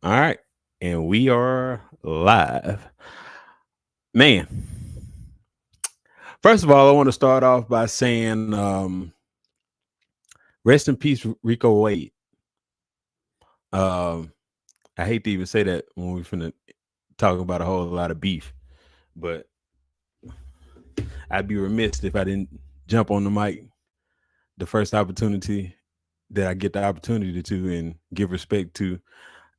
All right. And we are live. Man, first of all, I want to start off by saying rest in peace, Rico Wade. Um, I hate to even say that when we're finna talk about a whole lot of beef, but I'd be remiss if I didn't jump on the mic the first opportunity that I get the opportunity to and give respect to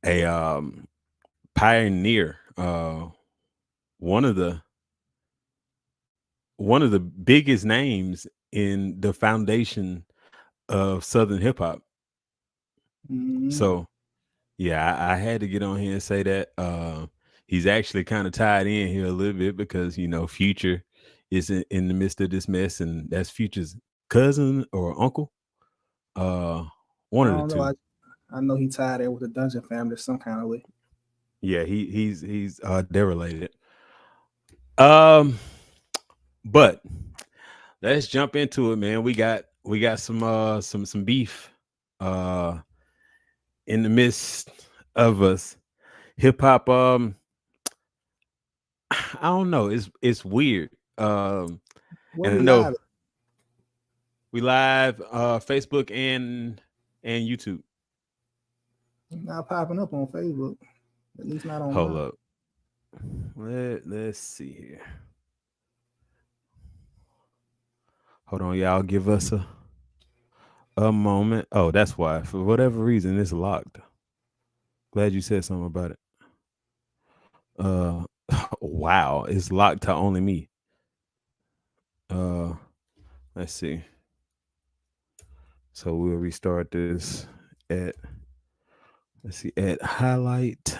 a pioneer, one of the one of the biggest names in the foundation of Southern hip hop. Mm-hmm. So yeah, I had to get on here and say that. He's actually kind of tied in here a little bit because Future is in the midst of this mess, and that's Future's cousin or uncle. Uh, I one of the don't know. two. I know he tied there with the Dungeon family some kind of way. Yeah, he's they're related. Um, but let's jump into it, man. We got some beef uh in the midst of us. Hip hop I don't know. It's weird. Where And I we know live? we live Facebook and YouTube. Not popping up on Facebook. At least not on Hold mine. up. Let's see here. Hold on, y'all. Give us a moment. Oh, that's why. For whatever reason, it's locked. Glad you said something about it. Uh wow, it's locked to only me. Uh let's see. So we'll restart this at let's see at highlight.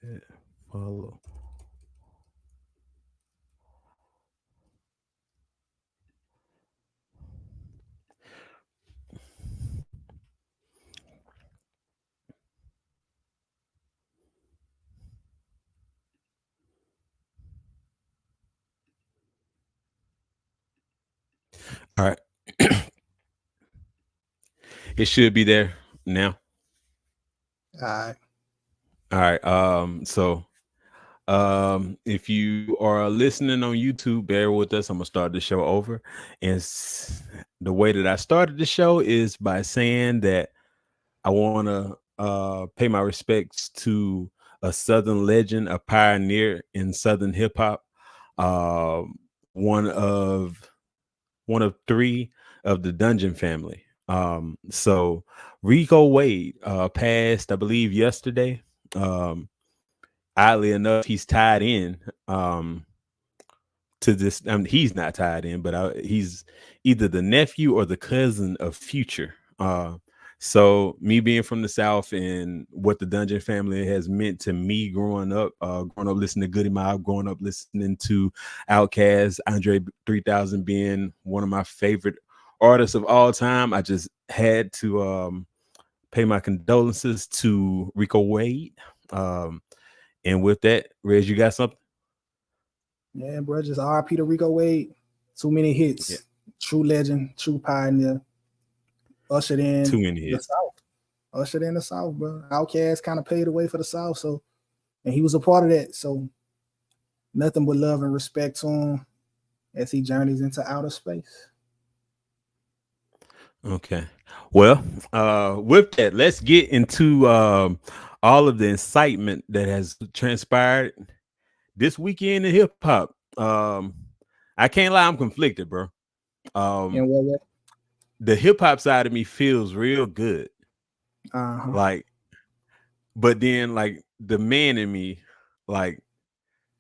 At follow. All right. It should be there now. All right. All right. If you are listening on YouTube, bear with us. I'm gonna start the show over. And the way that I started the show is by saying that I want to pay my respects to a Southern legend, a pioneer in Southern hip hop. Um, one of one of three of the Dungeon family. So Rico Wade passed, I believe, yesterday. Um, Oddly enough, he's tied in to this. He's not tied in, but he's either the nephew or the cousin of Future. So me being from the South and what the Dungeon family has meant to me growing up listening to Goody Mob, growing up listening to Outkast, Andre 3000 being one of my favorite artists of all time, I just had to pay my condolences to Rico Wade. Um, and with that, Reg, you got something? Yeah, bro. Just RP to Rico Wade. Too many Yeah, hits. True legend. True pioneer. Ushered too in many the hits. South. Ushered in the South, bro. Outkast kind of paved the way for the South. So, and he was a part of that. So, nothing but love and respect to him as he journeys into outer space. Okay. Well, with that, let's get into all of the incitement that has transpired this weekend in hip hop. I can't lie, I'm conflicted, bro. Um, And what? the hip hop side of me feels real good, Uh-huh. like, but then like the man in me, like,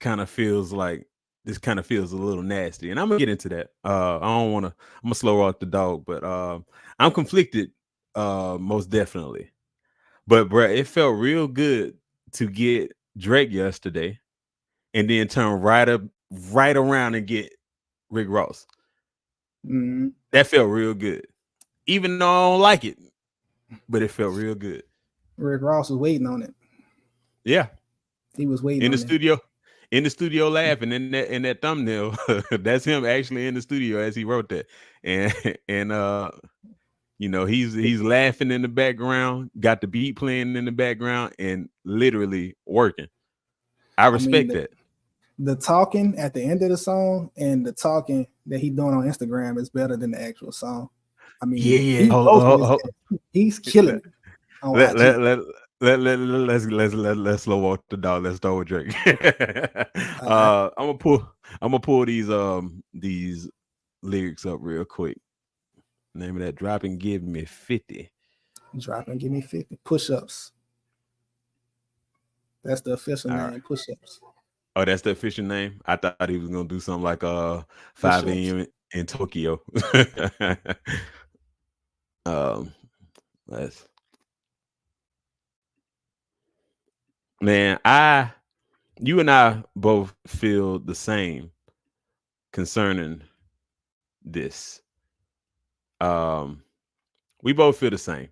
kind of feels like this kind of feels a little nasty, and I'm gonna get into that. I don't want to. I'm gonna slow walk the dog, but I'm conflicted, most definitely. But bro, it felt real good to get Drake yesterday, and then turn right around and get Rick Ross. Mm-hmm. That felt real good, even though I don't like it, but it felt real good. Rick Ross was waiting on it. Yeah, He was waiting in the on it. studio, in the studio laughing in that thumbnail. That's him actually in the studio as he wrote that. And and he's laughing in the background, got the beat playing in the background, and literally working. I I mean, respect that. the talking at the end of the song and the talking that he doing on Instagram is better than the actual song. I Yeah, mean, yeah. he's roasting his ass. He's killing it on Let IG. let let let's slow walk the dog. Let's start with Drake. All right, I'm gonna pull these lyrics up real quick. Name of that drop and give me 50. drop and give me 50 push-ups. That's the official All right. name, push-ups. Oh, that's the official name. I thought he was gonna do something like 5 Push-ups. a.m. in Tokyo. um, let's man, you and I both feel the same concerning this. Um, we both feel the same.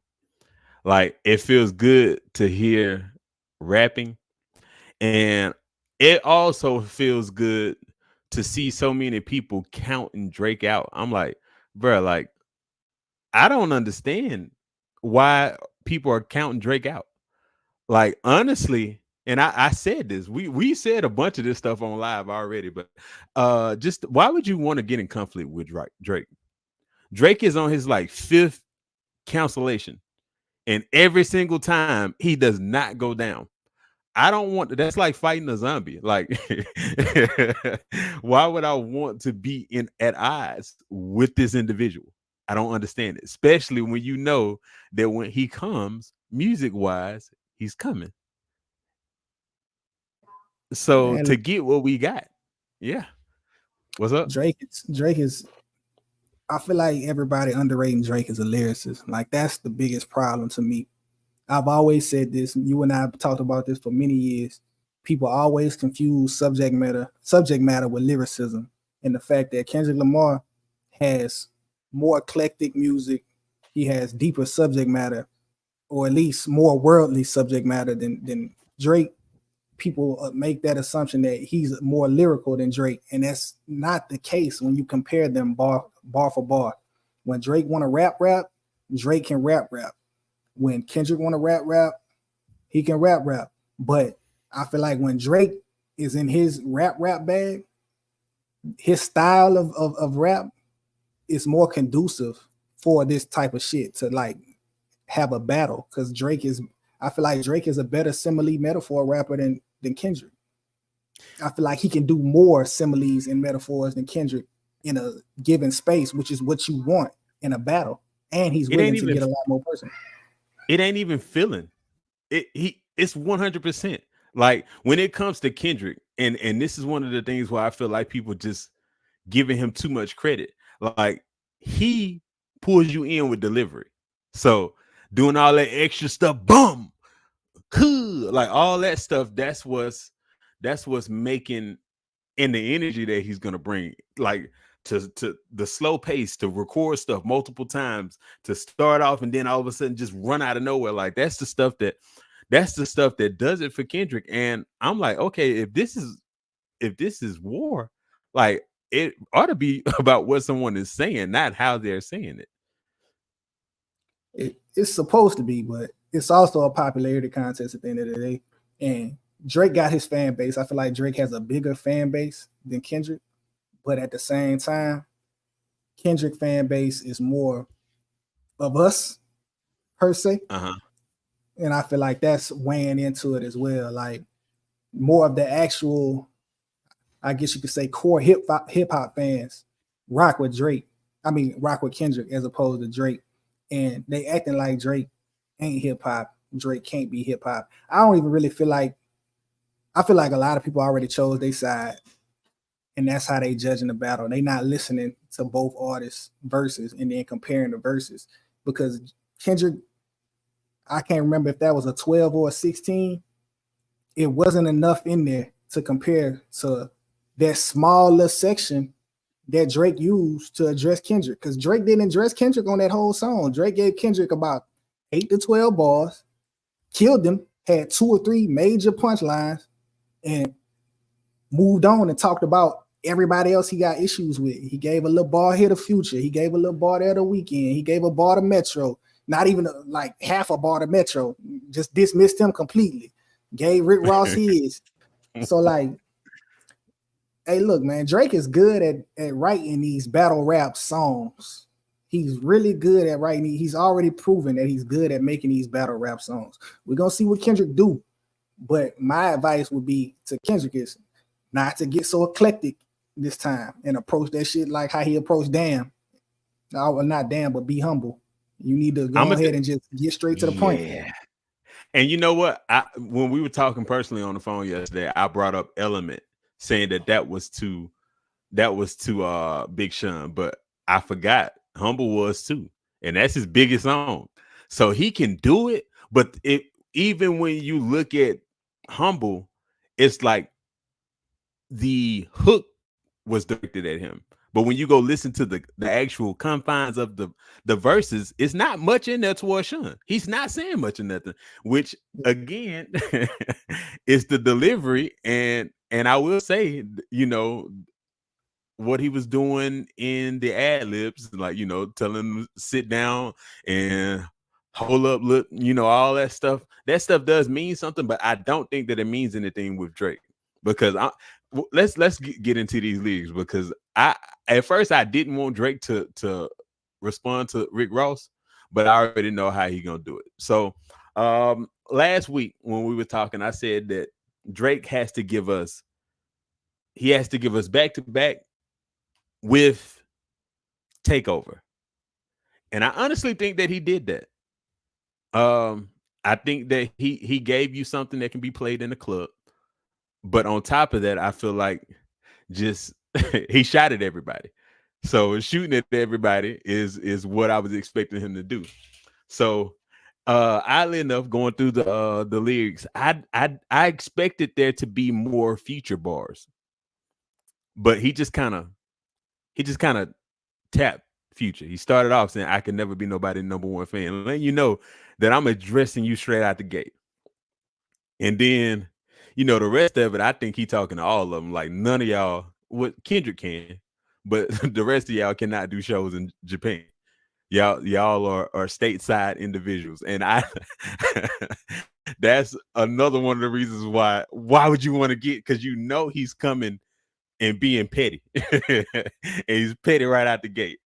Like it feels good to hear rapping, and it also feels good to see so many people counting Drake out. I'm like, bro, like I don't understand why people are counting Drake out. Like honestly, and I said this. We said a bunch of this stuff on live already, but just why would you want to get in conflict with Drake? Drake is on his like fifth cancellation, and every single time he does not go down. I don't want that's like fighting a zombie. Like, why would I want to be in at odds with this individual? I don't understand it, especially when you know that when he comes, music wise, he's coming. So to Man, get what we got, yeah. What's up? Drake is I feel like everybody underrating Drake as a lyricist. Like that's the biggest problem to me. I've always said this. You and I have talked about this for many years. People always confuse subject matter with lyricism, and the fact that Kendrick Lamar has more eclectic music, he has deeper subject matter, or at least more worldly subject matter than Drake. People make that assumption that he's more lyrical than Drake, and that's not the case when you compare them bar for bar. When Drake want to rap, Drake can rap. When Kendrick want to rap, he can rap. But I feel like when Drake is in his rap bag, his style of rap is more conducive for this type of shit to like have a battle. Because I feel like Drake is a better simile metaphor rapper than Kendrick. I feel like he can do more similes and metaphors than Kendrick in a given space, which is what you want in a battle. And he's It willing ain't to even get a lot more personal. it ain't even feeling. It's 100%. Like when it comes to Kendrick, and this is one of the things where I feel like people just giving him too much credit. Like he pulls you in with delivery. So doing all that extra stuff, boom, like all that stuff. That's what's making and the energy that he's gonna bring. Like to the slow pace to record stuff multiple times to start off and then all of a sudden just run out of nowhere. Like that's the stuff that does it for Kendrick. And I'm like, okay, if this is war, like it ought to be about what someone is saying, not how they're saying it. It's supposed to be, but it's also a popularity contest at the end of the day. And Drake got his fan base. I feel like Drake has a bigger fan base than Kendrick, but at the same time, Kendrick fan base is more of us per se. Uh-huh. And I feel like that's weighing into it as well. Like more of the actual, I guess you could say, core hip hop fans rock with Drake. I mean, rock with Kendrick as opposed to Drake. And they acting like Drake ain't hip hop. Drake can't be hip hop. I don't even really feel like, I feel like a lot of people already chose their side, and that's how they judging the battle. They not listening to both artists' verses and then comparing the verses, because Kendrick, I can't remember if that was a 12 or a 16. It wasn't enough in there to compare to that smaller section that Drake used to address Kendrick, because Drake didn't address Kendrick on that whole song. Drake gave Kendrick about 8 to 12 bars, killed him, had 2 or 3 major punchlines, and moved on and talked about everybody else he got issues with. He gave a little bar here to Future. He gave a little bar there the Weekend. He gave a bar to Metro. Not even like half a bar to Metro. Just dismissed him completely. Gave Rick Ross his. So like, hey, look, man, Drake is good at writing these battle rap songs. He's really good at writing. He's already proven that he's good at making these battle rap songs. We're gonna see what Kendrick do. But my advice would be to Kendrick is not to get so eclectic this time and approach that shit like how he approached Damn. No, not Damn, but Be Humble. You need to go ahead and just get straight to the point. And you know what? When we were talking personally on the phone yesterday, I brought up Element, saying that was too Big Sean, but I forgot Humble was too, and that's his biggest song. So he can do it, but even when you look at Humble, it's like the hook was directed at him. But when you go listen to the actual confines of the verses, it's not much in there towards Sean. He's not saying much in nothing, which again is the delivery. And I will say, you know, what he was doing in the ad libs, like, you know, telling him to sit down and hold up, look, you know, all that stuff. That stuff does mean something, but I don't think that it means anything with Drake, because let's get into these leagues, because at first I didn't want Drake to respond to Rick Ross, but I already know how he gonna do it. So last week when we were talking, I said that Drake has to give us back to back with Takeover, and I honestly think that he did that. I think that he gave you something that can be played in the club, but on top of that, I feel like just he shot at everybody. So shooting at everybody is what I was expecting him to do. So oddly enough, going through the lyrics, I expected there to be more feature bars, but he just kind of tapped Future. He started off saying, "I can never be nobody's number one fan," letting you know that I'm addressing you straight out the gate. And then, you know, the rest of it, I think he talking to all of them. Like, none of y'all, what Kendrick can, but the rest of y'all cannot do shows in Japan. Y'all are stateside individuals, and I that's another one of the reasons why would you want to get, because you know he's coming and being petty, and he's petty right out the gate.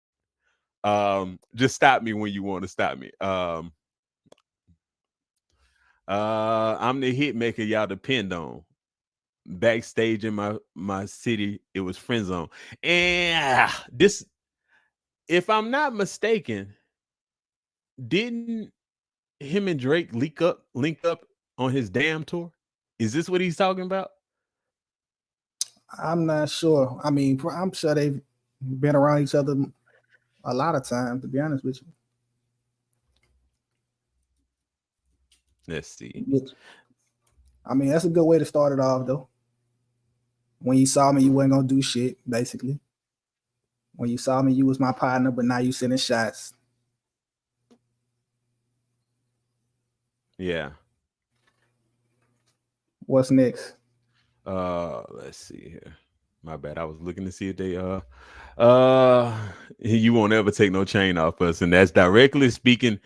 Just stop me when you want to stop me. I'm the hit maker y'all depend on. Backstage in my city, it was friend zone. And this, if I'm not mistaken, didn't him and Drake link up on his Damn tour? Is this what he's talking about? I'm not sure. I mean, I'm sure they've been around each other a lot of times, to be honest with you. Let's see. I mean, that's a good way to start it off, though. When you saw me, you wasn't gonna do shit, basically. When you saw me, you was my partner, but now you sending shots. Yeah. What's next? Let's see here. My bad. I was looking to see if they you won't ever take no chain off us, and that's directly speaking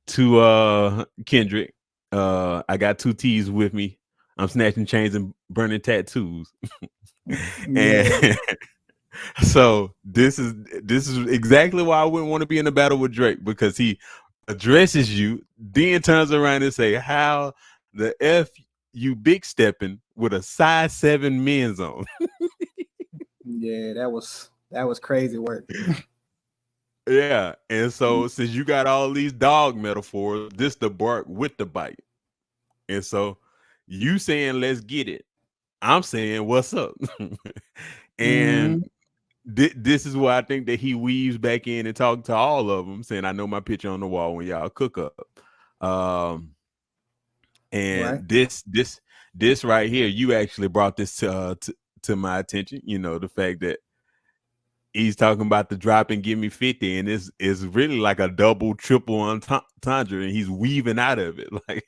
to Kendrick. I got two T's with me. I'm snatching chains and burning tattoos. And so this is exactly why I wouldn't want to be in a battle with Drake, because he addresses you, then turns around and say, "How the F you big stepping with a size 7 men's on?" Yeah, that was crazy work. Yeah, and so since you got all these dog metaphors, this the bark with the bite. And so you saying let's get it, I'm saying what's up. And this is where I think that he weaves back in and talk to all of them, saying, "I know my picture on the wall when y'all cook up." And right. this right here, you actually brought this to my attention. You know, the fact that he's talking about the drop and give me 50, and it's really like a double, triple entendre, and he's weaving out of it. Like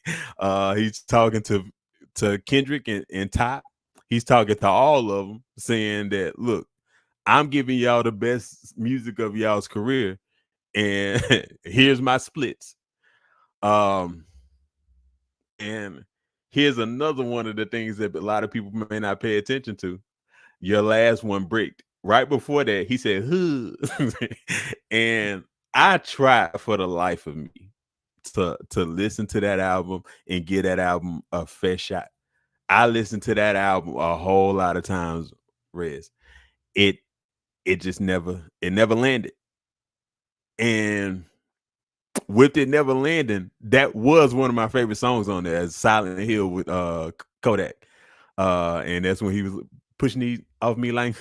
he's talking to Kendrick and Top. he's talking to all of them, saying that, look, I'm giving y'all the best music of y'all's career, and here's my splits. Um, and here's another one of the things that a lot of people may not pay attention to. Your last one bricked. Right before that, he said, huh. And I tried for the life of me to listen to that album and give that album a fair shot. I listened to that album a whole lot of times, Rez. It never landed. And with it never landing, that was one of my favorite songs on there, as Silent Hill with Kodak. And that's when he was pushing these off me like,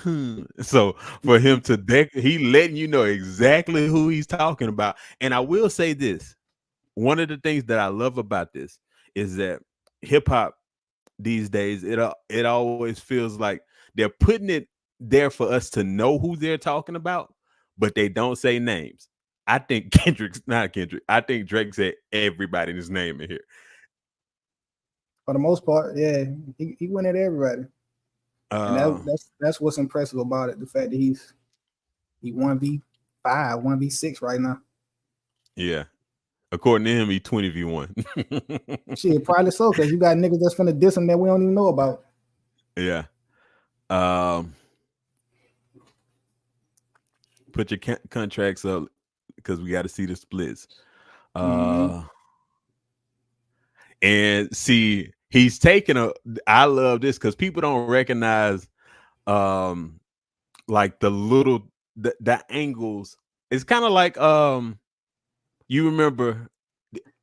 So for him to he letting you know exactly who he's talking about. And I will say this. One of the things that I love about this is that hip hop these days, it always feels like they're putting it there for us to know who they're talking about, but they don't say names. I think I think Drake said everybody in his name in here. For the most part, yeah, he went at everybody, and that's what's impressive about it. The fact that he 1v5, 1v6 right now. Yeah. According to him, he 20v1. Shit, probably so, because you got niggas that's finna diss him that we don't even know about. Yeah. Put your contracts up because we got to see the splits. And see, he's taking I love this because people don't recognize like the angles. It's kind of like you remember,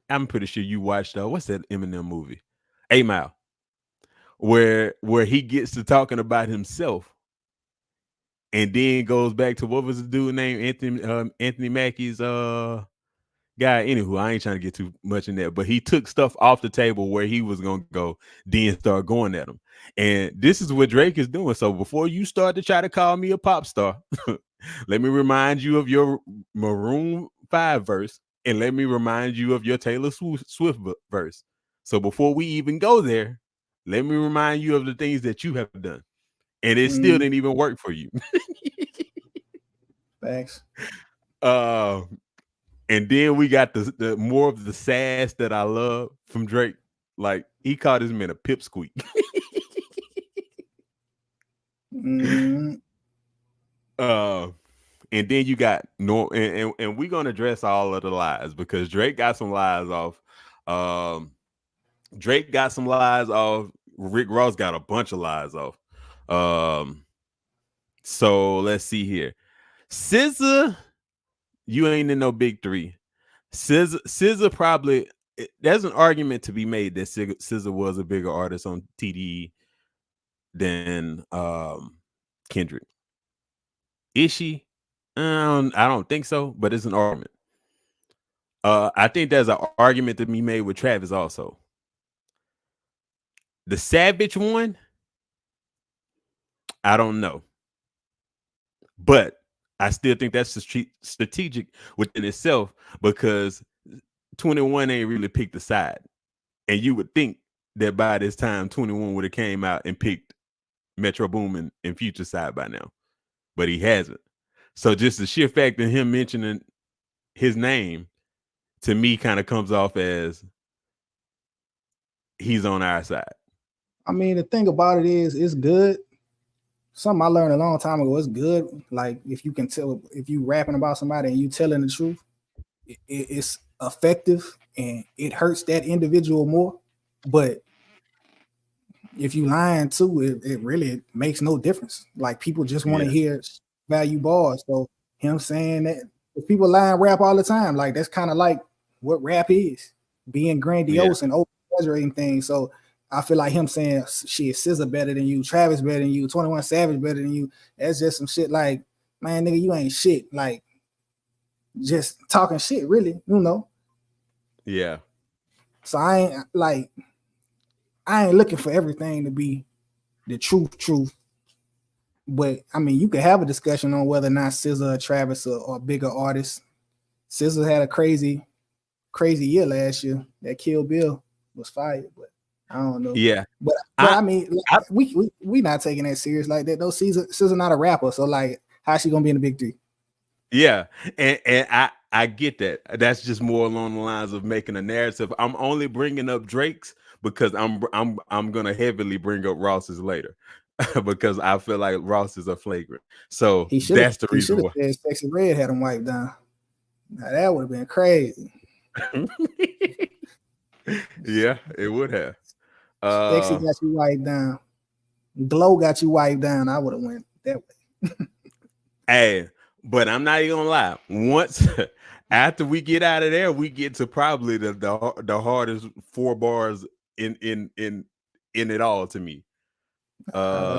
I'm pretty sure you watched what's that Eminem movie, 8 Mile, where he gets to talking about himself and then goes back to what was the dude named Anthony Mackie's guy. Anywho, I ain't trying to get too much in that, but he took stuff off the table where he was gonna go, then start going at him. And this is what Drake is doing. So before you start to try to call me a pop star, let me remind you of your Maroon 5 verse, and let me remind you of your Taylor Swift verse. So before we even go there, let me remind you of the things that you have done. And it still didn't even work for you. Thanks. And then we got the more of the sass that I love from Drake. Like, he called this man a pipsqueak. And then you got and we're gonna address all of the lies because Drake got some lies off. Drake got some lies off. Rick Ross got a bunch of lies off. So let's see here. SZA, you ain't in no big three. SZA probably, there's an argument to be made that SZA was a bigger artist on TDE than Kendrick. Is she? I don't think so, but it's an argument. I think there's an argument to be made with Travis also. The Savage one, I don't know. But I still think that's strategic within itself because 21 ain't really picked a side. And you would think that by this time, 21 would have came out and picked Metro Boomin and Future side by now. But he hasn't. So just the sheer fact of him mentioning his name, to me, kind of comes off as he's on our side. I mean, the thing about it is, it's good. Something I learned a long time ago. It's good. Like, if you can tell, if you rapping about somebody and you telling the truth, it's effective and it hurts that individual more. But if you lying too, it really makes no difference. Like, people just want to hear value bars. So him saying that, if people lie and rap all the time, like, that's kind of like what rap is, being grandiose and over-exaggerating things. So I feel like him saying shit, SZA better than you, Travis better than you, 21 Savage better than you, that's just some shit like, man, nigga, you ain't shit. Like, just talking shit, really, you know? Yeah. So I ain't looking for everything to be the truth. But I mean, you could have a discussion on whether or not SZA or Travis are bigger artists. SZA had a crazy year last year. That Kill Bill was fire, but I don't know. Yeah. But I, I mean, like, I we not taking that serious like that. Though SZA not a rapper, so like, how's she gonna be in the big three? yeah, and I get that. That's just more along the lines of making a narrative. I'm only bringing up Drake's because I'm gonna heavily bring up Ross's later because I feel like Ross's are flagrant. So that's the He should reason have why. said Sexy Red had him wiped down. Now that would have been crazy. Yeah, it would have. Sexy Uh, got you wiped down. Glow got you wiped down. I would have went that way. hey, but I'm not even gonna lie. Once after we get out of there, we get to probably the hardest 4 bars in it all to me. That's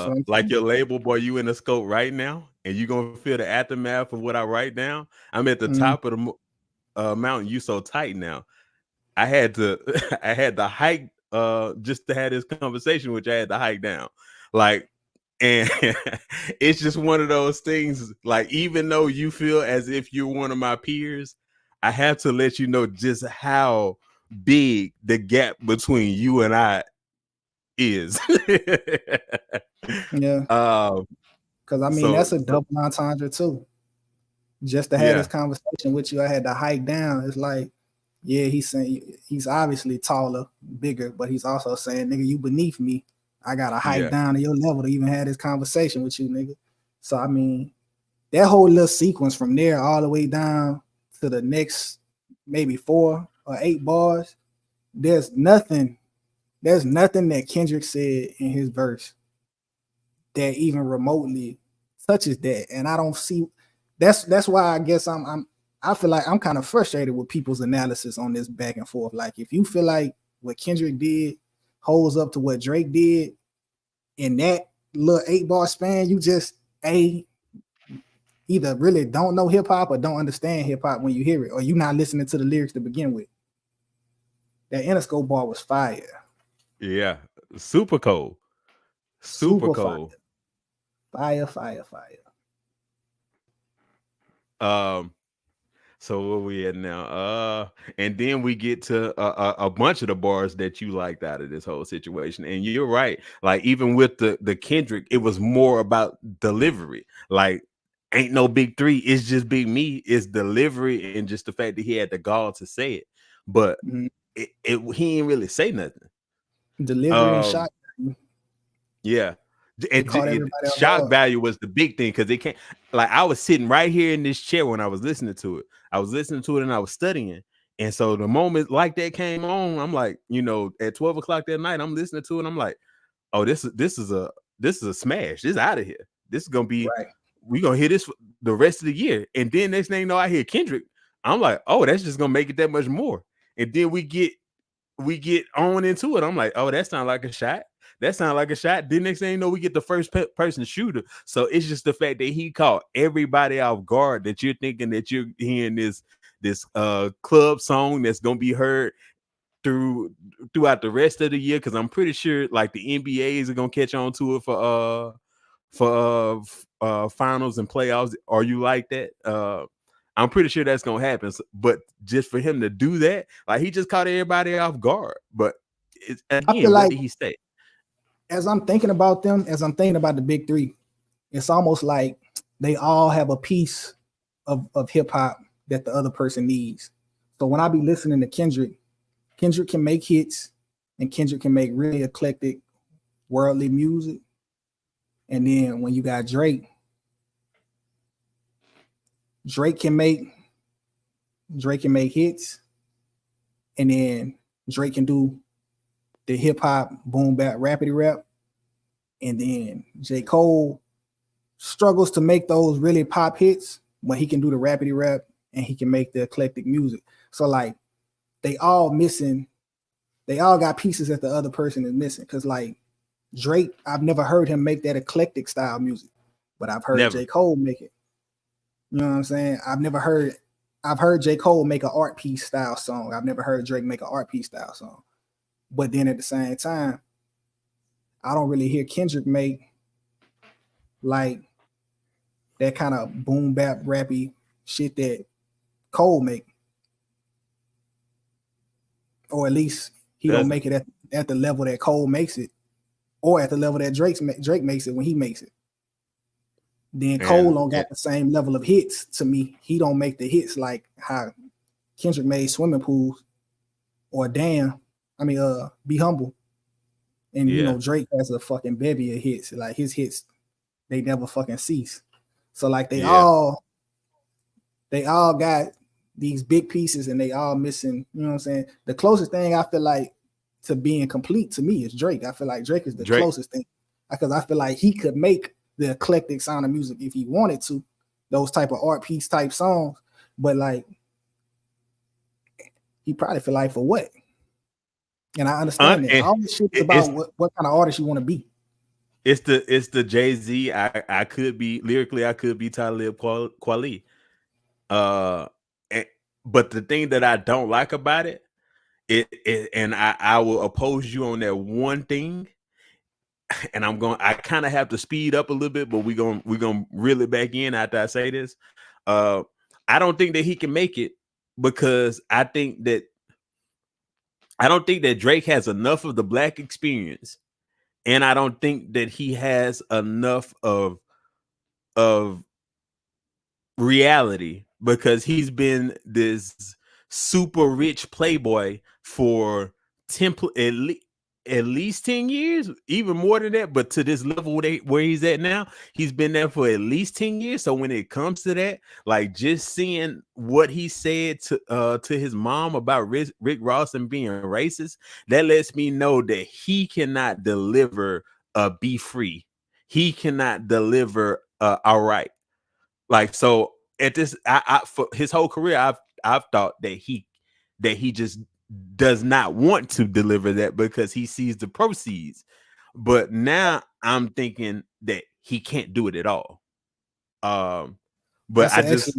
what I'm Like saying. your label, boy, you in the scope right now, and you gonna feel the aftermath of what I write down. I'm at the Mm. top of the mountain. You so tight now. I had to I had to hike just to have this conversation, which I had to hike down. Like, and it's just one of those things, like, even though you feel as if you're one of my peers, I have to let you know just how big the gap between you and I is. Yeah, um because I mean so that's a double entendre too. Just to have this yeah, conversation with you, I had to hike down. It's like, yeah, he's saying he's obviously taller, bigger, but he's also saying, nigga, you beneath me. I gotta hike yeah, down to your level to even have this conversation with you, nigga. So I mean, that whole little sequence from there all the way down to the next maybe 4 or 8 bars, there's nothing, that Kendrick said in his verse that even remotely touches that. And I don't see that's why I guess I feel like I'm kind of frustrated with people's analysis on this back and forth. Like if you feel like what Kendrick did holds up to what Drake did in that little 8 bar span, you just either really don't know hip hop or don't understand hip hop when you hear it, or you not listening to the lyrics to begin with. That Interscope bar was fire. yeah. Super cold. Super Super fire. cold. Fire, fire, fire. Um So where we at now? And then we get to a bunch of the bars that you liked out of this whole situation. And you're right. Like even with the Kendrick, it was more about delivery. Like ain't no big three. It's just big me. It's delivery and just the fact that he had the gall to say it. But Mm-hmm. he didn't really say nothing. Delivery and Um, shot. yeah. It caught everybody off Shock guard. value was the big thing because they can't, like, I was sitting right here in this chair when I was listening to it. I was listening to it and I was studying. And so the moment like that came on, I'm like, at 12 o'clock that night, I'm listening to it. I'm like, oh, this is a smash. This out of here. This is gonna be, Right. we gonna hear this the rest of the year. And then next thing you know, I hear Kendrick. I'm like, oh, that's just gonna make it that much more. And then we get on into it. I'm like, oh, that sounds like a shot. That sounds like a shot. Then next thing you know, we get the first person shooter. So it's just the fact that he caught everybody off guard, that you're thinking that you're hearing this club song that's gonna be heard throughout the rest of the year. Because I'm pretty sure like the NBAs are gonna catch on to it for finals and playoffs. Are you like that? I'm pretty sure that's gonna happen. But just for him to do that, like he just caught everybody off guard. But I feel again, what like did he say? as I'm thinking about them, as I'm thinking about the big three, it's almost like they all have a piece of hip hop that the other person needs. So when I be listening to Kendrick, Kendrick can make hits and Kendrick can make really eclectic worldly music. And then when you got Drake, Drake can make hits, and then Drake can do the hip hop boom bap rapidy rap, and then J. Cole struggles to make those really pop hits when he can do the rapidy rap and he can make the eclectic music. So like they all got pieces that the other person is missing. Cause like Drake, I've never heard him make that eclectic style music, but I've heard Never. J. Cole make it. You know what I'm saying? I've heard J. Cole make an art piece style song. I've never heard Drake make an art piece style song. But then at the same time, I don't really hear Kendrick make like that kind of boom bap rappy shit that Cole make. Or at least he don't Doesn't. make it at the level that Cole makes it, or at the level that Drake makes it when he makes it. Then Cole don't got the same level of hits to me. He don't make the hits like how Kendrick made Swimming Pools or Damn. Be Humble. And you know, Drake has a fucking bevy of hits. Like his hits, they never fucking cease. So like they all got these big pieces and they all missing, you know what I'm saying? The closest thing I feel like to being complete to me is Drake. I feel like Drake is the closest thing. Because I feel like he could make the eclectic sound of music if he wanted to, those type of art piece type songs. But like he probably feel like for what? And I understand that. All this shit is about what kind of artist you want to be. It's the Jay-Z. I could be lyrically, I could be Talib Kweli. But the thing that I don't like about it, and I will oppose you on that one thing. And I kind of have to speed up a little bit, but we're gonna reel it back in after I say this. I don't think that he can make it because I don't think that Drake has enough of the black experience, and I don't think that he has enough of reality because he's been this super rich playboy for at least 10 years, even more than that. But to this level where he's at now, he's been there for at least 10 years. So when it comes to that, like just seeing what he said to his mom about Rick Ross and being racist, that lets me know that he cannot deliver a be free. He cannot deliver all right. Like, so at this, for his whole career, I've thought that he just does not want to deliver that because he sees the proceeds. But now I'm thinking that he can't do it at all. But that's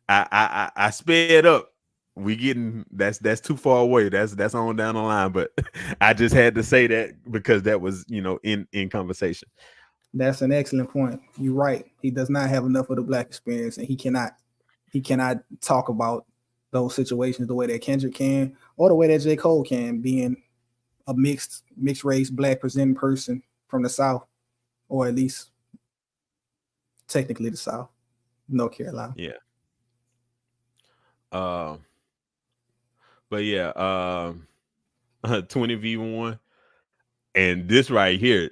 I sped up. We getting that's too far away. That's on down the line. But I just had to say that because that was, in conversation. That's an excellent point. You're right. He does not have enough of the black experience, and he cannot talk about those situations the way that Kendrick can, or the way that J. Cole can, being a mixed race, black presenting person from the South, or at least technically the South, North Carolina. Yeah. But yeah, 20v1. And this right here.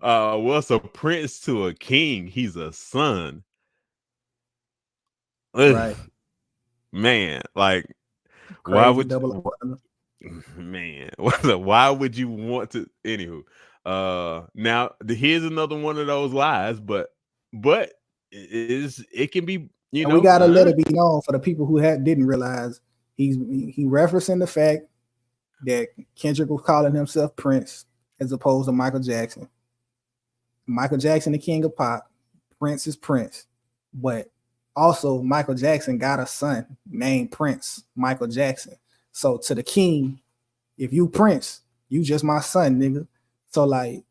What's a prince to a king? He's a son. Right. Man, like Crazy why would why would you want to? Anywho, now here's another one of those lies, but it can be, and we gotta let it be known for the people who didn't realize he referencing the fact that Kendrick was calling himself Prince as opposed to Michael Jackson. Michael Jackson, the king of pop, Prince is Prince, but also Michael Jackson got a son named Prince Michael Jackson. So to the king, if you Prince, you just my son, nigga. So like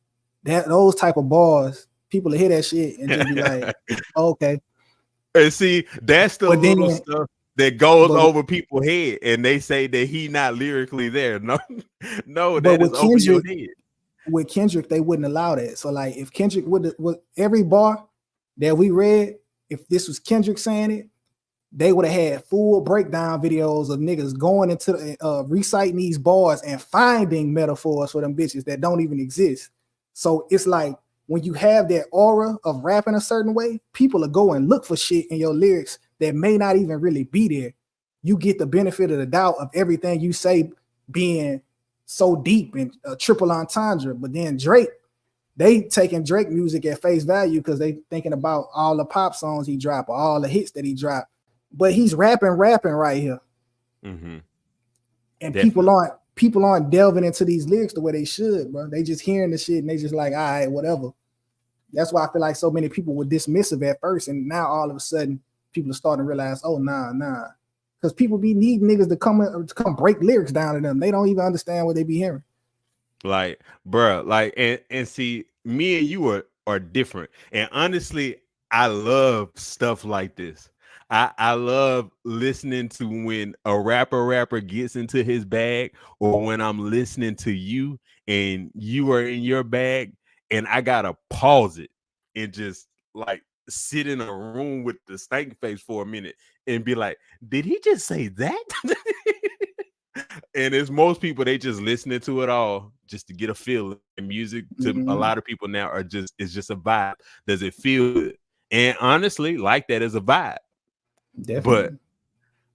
those type of bars, people will hear that shit and just be like, oh, okay. And see, that's the little stuff that goes over people's head, and they say that he not lyrically there. No, that is over your head. With Kendrick, they wouldn't allow that. So like, if Kendrick would every bar that we read, if this was Kendrick saying it, they would have had full breakdown videos of niggas going into reciting these bars and finding metaphors for them bitches that don't even exist. So it's like, when you have that aura of rapping a certain way, people are going look for shit in your lyrics that may not even really be there. You get the benefit of the doubt of everything you say being so deep and triple entendre. But then Drake, they taking Drake music at face value because they thinking about all the pop songs he dropped or all the hits that he dropped. But he's rapping right here. Mm-hmm. And definitely. People aren't delving into these lyrics the way they should, bro. They just hearing the shit and they just like, all right, whatever. That's why I feel like so many people were dismissive at first, and now all of a sudden people are starting to realize, oh, nah. Because people need niggas to come break lyrics down to them. They don't even understand what they be hearing. Like, bro, like, and see, me and you are different. And honestly, I love stuff like this. I love listening to when a rapper gets into his bag, or when I'm listening to you and you are in your bag, and I gotta pause it and just like sit in a room with the stank face for a minute and be like, did he just say that? And it's most people, they just listening to it all just to get a feel. And music to a Mhm. lot of people now are just, it's just a vibe. Does it feel good? And honestly, like that is a vibe. But Definitely.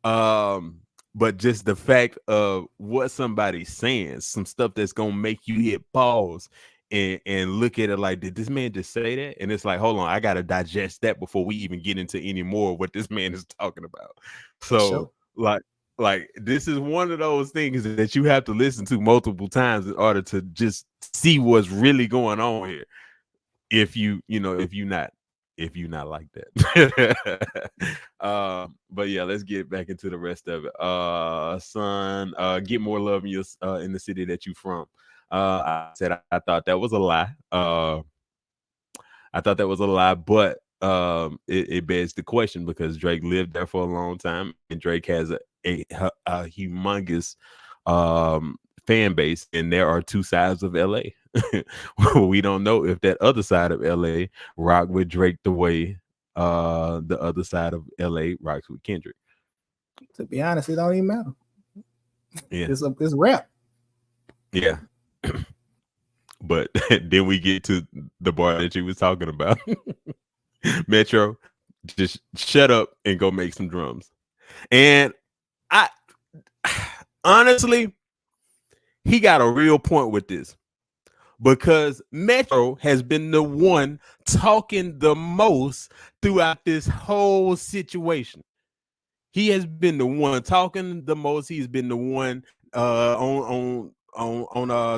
um but just the fact of what somebody's saying, some stuff that's gonna make you hit pause and look at it like, did this man just say that? And it's like, hold on, I gotta digest that before we even get into any more of what this man is talking about. For sure. So like this is one of those things that you have to listen to multiple times in order to just see what's really going on here. If if you not like that. But yeah, let's get back into the rest of it. Son, get more love in your in the city that you from. I said I thought that was a lie. I thought that was a lie, but it begs the question because Drake lived there for a long time, and Drake has a humongous fan base, and there are two sides of LA. We don't know if that other side of LA rock with Drake the way the other side of LA rocks with Kendrick. To be honest, it don't even matter. Yeah, It's rap. yeah. But then we get to the bar that you was talking about. Metro, just shut up and go make some drums. And I honestly, he got a real point with this because Metro has been the one talking the most throughout this whole situation. He has been the one talking the most. He's been the one on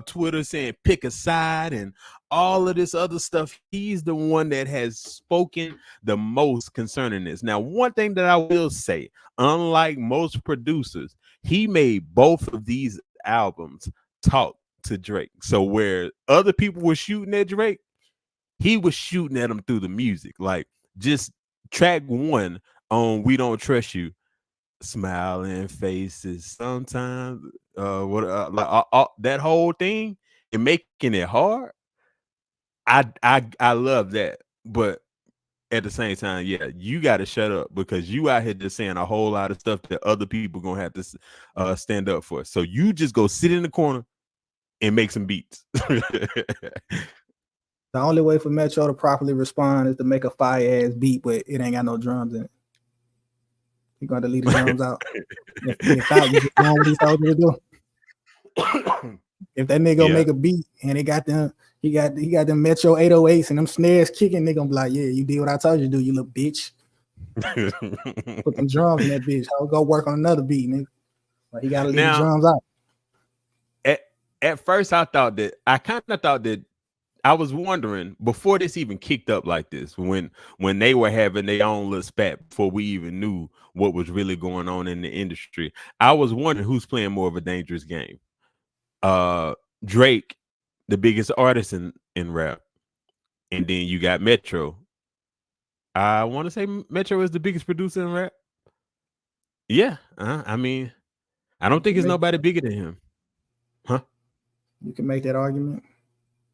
Twitter saying pick a side and all of this other stuff. He's the one that has spoken the most concerning this. Now, one thing that I will say, unlike most producers, he made both of these albums talk to Drake. So where other people were shooting at Drake, he was shooting at him through the music. Like just track one on We Don't Trust You, smiling faces sometimes, what like that whole thing and making it hard. I love that, but at the same time, yeah, you got to shut up because you out here just saying a whole lot of stuff that other people gonna have to stand up for. So you just go sit in the corner and make some beats. The only way for Metro to properly respond is to make a fire ass beat, but it ain't got no drums in it. He gonna leave the drums out. If not, you just doing what he told you to do. If that nigga Yeah. make a beat and it got them, he got them Metro 808s and them snares kicking, they gonna be like, yeah, you did what I told you to do, you little bitch. Put them drums in that bitch. I'll go work on another beat, nigga. But he gotta leave the Now, drums out. at first, I kind of thought that I was wondering before this even kicked up like this, when they were having their own little spat before we even knew what was really going on in the industry. I was wondering who's playing more of a dangerous game. Drake, the biggest artist in rap, and then you got Metro. I want to say Metro is the biggest producer in rap. Yeah, I mean, I You don't think can it's make nobody bigger than him, huh? that argument.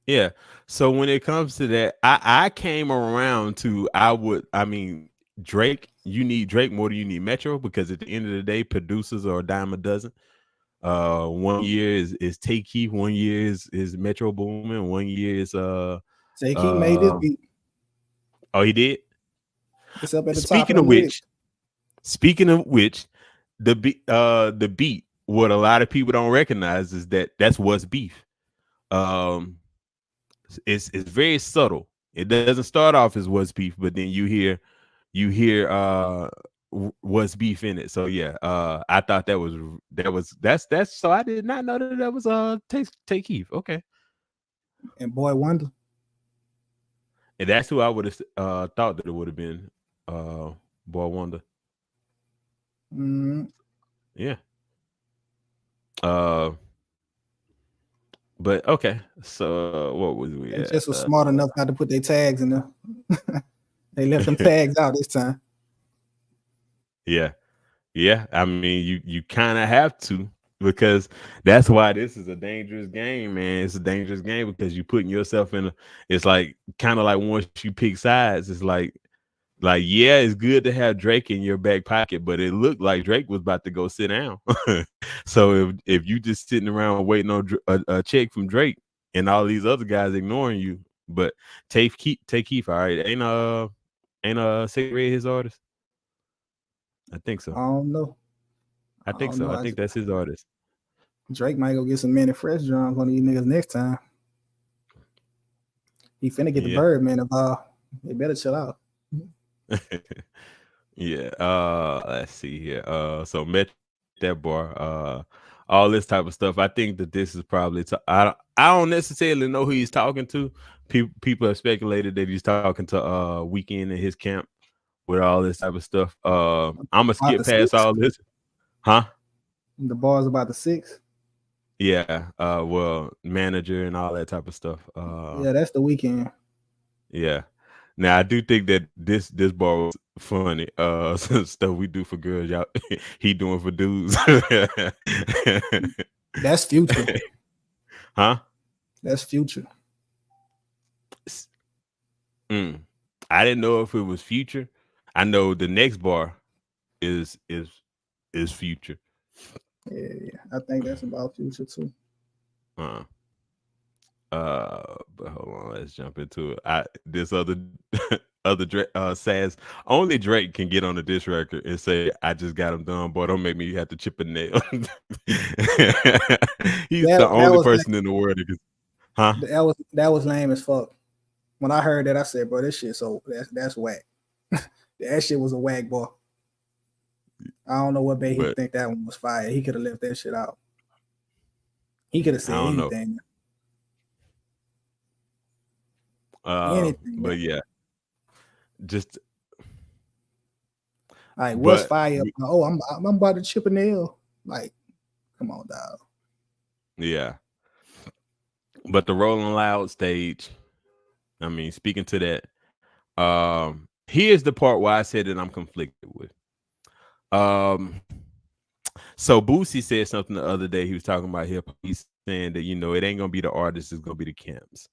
Yeah. So when it comes to that, I came around to I mean Drake. You need Drake more than you need Metro because at the end of the day, producers are a dime a dozen. 1 year is Take Keith, 1 year is Metro Boomin, 1 year is Say he made this uh beat. oh he did. It's up at the top of Speaking the of list. which, speaking of which, the beat, what a lot of people don't recognize is that's what's beef. Um, it's very subtle. It doesn't start off as what's beef, but then you hear what's beef in it. So yeah, I thought that's so I did not know that was take Keith. Okay, And Boy Wonder. and that's who I would have thought that it would have been Boy Wonder. Mm, Yeah. Uh, but okay. So what was we they at? just was smart enough not to put their tags in there. They left them tags out this time. Yeah. Yeah. I mean, you kind of have to, because that's why this is a dangerous game, man. It's a dangerous game because you putting yourself in a, it's like kind of like once you pick sides, it's like, yeah, it's good to have Drake in your back pocket, but it looked like Drake was about to go sit down. So if you just sitting around waiting on a check from Drake and all these other guys ignoring you, but take Keith, all right, ain't Cigarette his artist? I think I so. don't know. I I think don't so. know. I think that's his artist. Drake might go get some Manny Fresh drums on these niggas next time. He finna get the Yeah. bird man involved. They better chill out. Yeah. Let's see here. So met that bar. All this type of stuff. I think that this is probably. I don't necessarily know who he's talking to. People have speculated that he's talking to Weekend in his camp with all this type of stuff. I'm gonna About skip the past six. all this, huh? The bars about the six. Yeah. Well, manager and all that type of stuff. Yeah, that's the weekend. Yeah. Now I do think that this bar was funny. Some stuff we do for girls, y'all. He doing for dudes. That's future. Huh? That's future. S- Mm. I didn't know if it was future. I know the next bar is is is future. Yeah. I think that's about future too. Uh, but hold on, let's jump into it. I this other other Drake says only Drake can get on the diss record and say I just got him done, boy. Don't make me have to chip a nail. He's the That only was person in the world that can, huh? that was lame as fuck. When I heard that, I said, "Bro, this shit that's whack." That shit was a whack ball. I don't know what made him But think that one was fire. He could have left that shit out. He could have I said don't know. anything, anything. But yeah, just Like, what's but fire? Oh, I'm about to chip a nail. Like, come on, dog. yeah, but the Rolling Loud stage. I mean, speaking to that, here's the part where I said that I'm conflicted with. Um, so Boosie said something the other day. He was talking about hip hop. He's saying that it ain't gonna be the artists, it's gonna be the camps.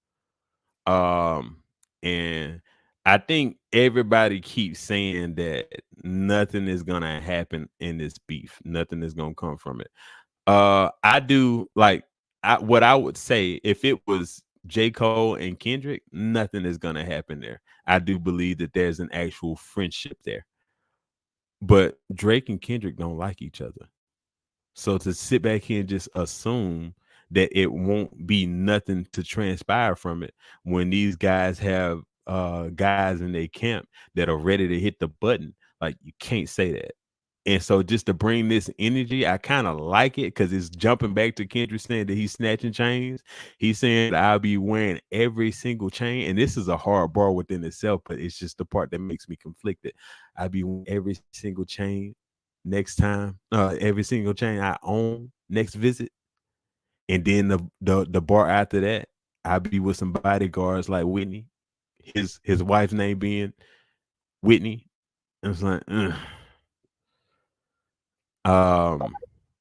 Um, and I think everybody keeps saying that nothing is gonna happen in this beef. Nothing is gonna come from it. I do like what I would say if it was J. Cole and Kendrick, nothing is gonna happen there. I do believe that there's an actual friendship there. But Drake and Kendrick don't like each other. So to sit back here and just assume that it won't be nothing to transpire from it when these guys have guys in their camp that are ready to hit the button, like you can't say that. And so just to bring this energy, I kind of like it because it's jumping back to Kendrick saying that he's snatching chains. He's saying that I'll be wearing every single chain. And this is a hard bar within itself, but it's just the part that makes me conflicted. I'll be wearing every single chain next time, every single chain I own next visit. And then the bar after that, I'll be with some bodyguards like Whitney, his wife's name being Whitney. And it's like,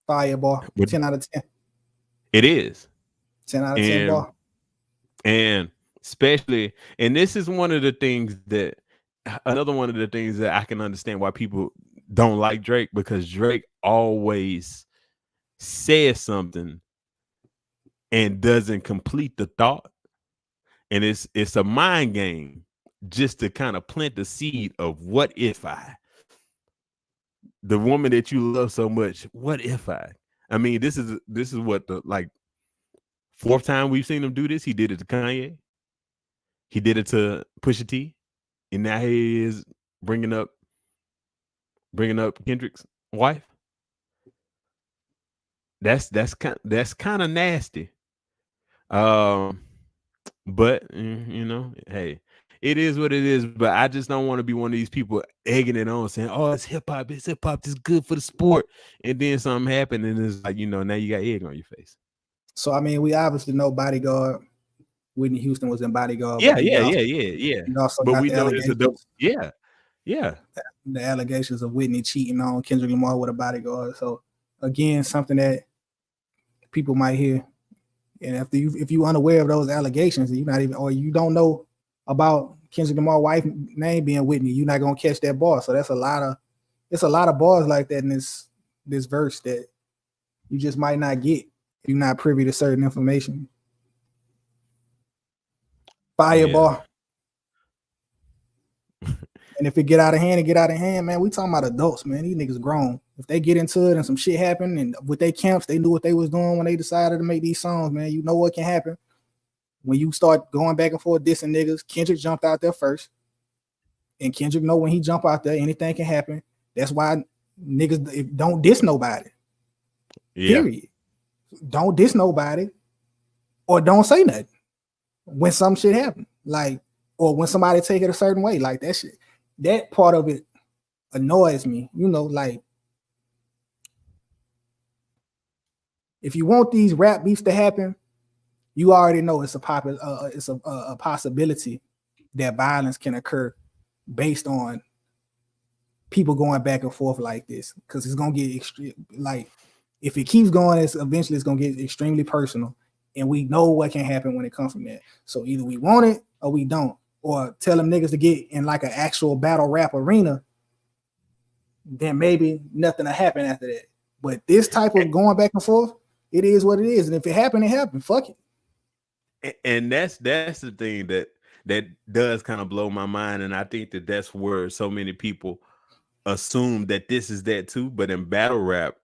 Fire ball. but 10 out of 10. it is. 10 out of 10 And ball. and especially, and this is one of the things that another one of the things that I can understand why people don't like Drake, because Drake always says something and doesn't complete the thought. And it's a mind game just to kind of plant the seed of what if the woman that you love so much, what if I mean, this is what the like fourth time we've seen him do this. He did it to Kanye. He did it to Pusha T, and now he is bringing up Kendrick's wife. That's kind of nasty. Um, but hey, it is what it is. But I just don't want to be one of these people egging it on, saying, "Oh, it's hip hop. It's hip hop. It's good for the sport." And then something happened, and it's like now you got egg on your face. So I mean, we obviously know Bodyguard. Whitney Houston was in Bodyguard, Yeah, but yeah, yeah, yeah, yeah. you also But got we the know there's a dope. allegations. Yeah, Yeah. The allegations of Whitney cheating on Kendrick Lamar with a bodyguard. So again, something that people might hear. And if you unaware of those allegations, and you're not even, or you don't know about Kendrick Lamar's wife name being Whitney, you're not gonna catch that bar. So it's a lot of bars like that in this verse that you just might not get if you're not privy to certain information. Fire Yeah. bar. And if it get out of hand, man, we talking about adults, man. These niggas grown. If they get into it and some shit happen, and with their camps, they knew what they was doing when they decided to make these songs, man. You know what can happen when you start going back and forth dissing niggas. Kendrick jumped out there first, and Kendrick know when he jump out there, anything can happen. That's why niggas don't diss nobody. Yeah. Period. Don't diss nobody, or don't say nothing when some shit happen, like, or when somebody take it a certain way, like that shit. That part of it annoys me, like if you want these rap beefs to happen, you already know it's a possibility that violence can occur based on people going back and forth like this, because it's gonna get extreme. Like if it keeps going, eventually it's gonna get extremely personal, and we know what can happen when it comes from that. So either we want it or we don't. Or tell them niggas to get in like an actual battle rap arena, then maybe nothing will happen after that. But this type of going back and forth, it is what it is. And if it happened, it happened. Fuck it. And that's the thing that does kind of blow my mind. And I think that's where so many people assume that this is that too. But in battle rap,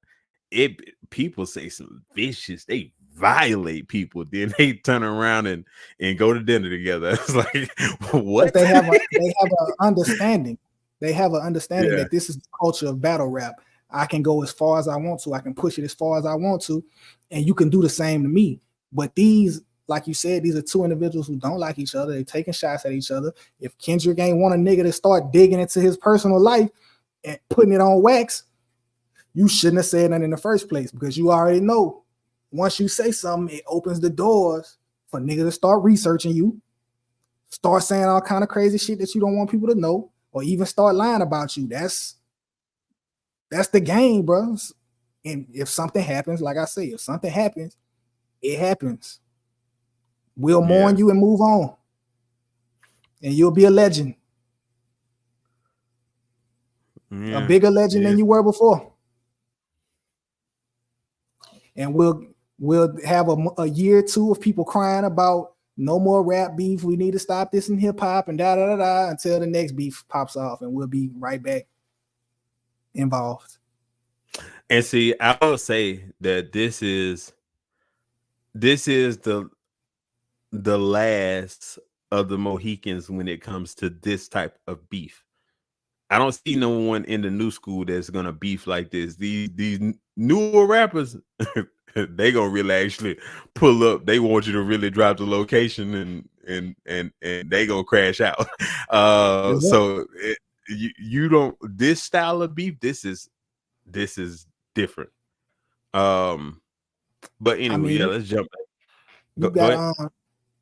people say some vicious, they violate people, then they turn around and go to dinner together. It's like, what? They have an understanding. They have an understanding that this is the culture of battle rap. I can go as far as I want to. I can push it as far as I want to, and you can do the same to me. But these, like you said, these are two individuals who don't like each other. They're taking shots at each other. If Kendrick ain't want a nigga to start digging into his personal life and putting it on wax, you shouldn't have said that in the first place, because you already know once you say something, it opens the doors for niggas to start researching you, start saying all kind of crazy shit that you don't want people to know, or even start lying about you. That's the game, bro. And if something happens, like I say, if something happens, it happens. We'll mourn you and move on, and you'll be a legend, a bigger legend than you were before. And we'll have a year or two of people crying about no more rap beef. We need to stop this in hip hop and da da da da until the next beef pops off, and we'll be right back involved. And see, I will say that this is the last of the Mohicans when it comes to this type of beef. I don't see no one in the new school that's gonna beef like this. These newer rappers, they gonna really actually pull up. They want you to really drop the location and they gonna crash out. So you don't, this style of beef. This is different. But anyway, let's jump back. Go ahead.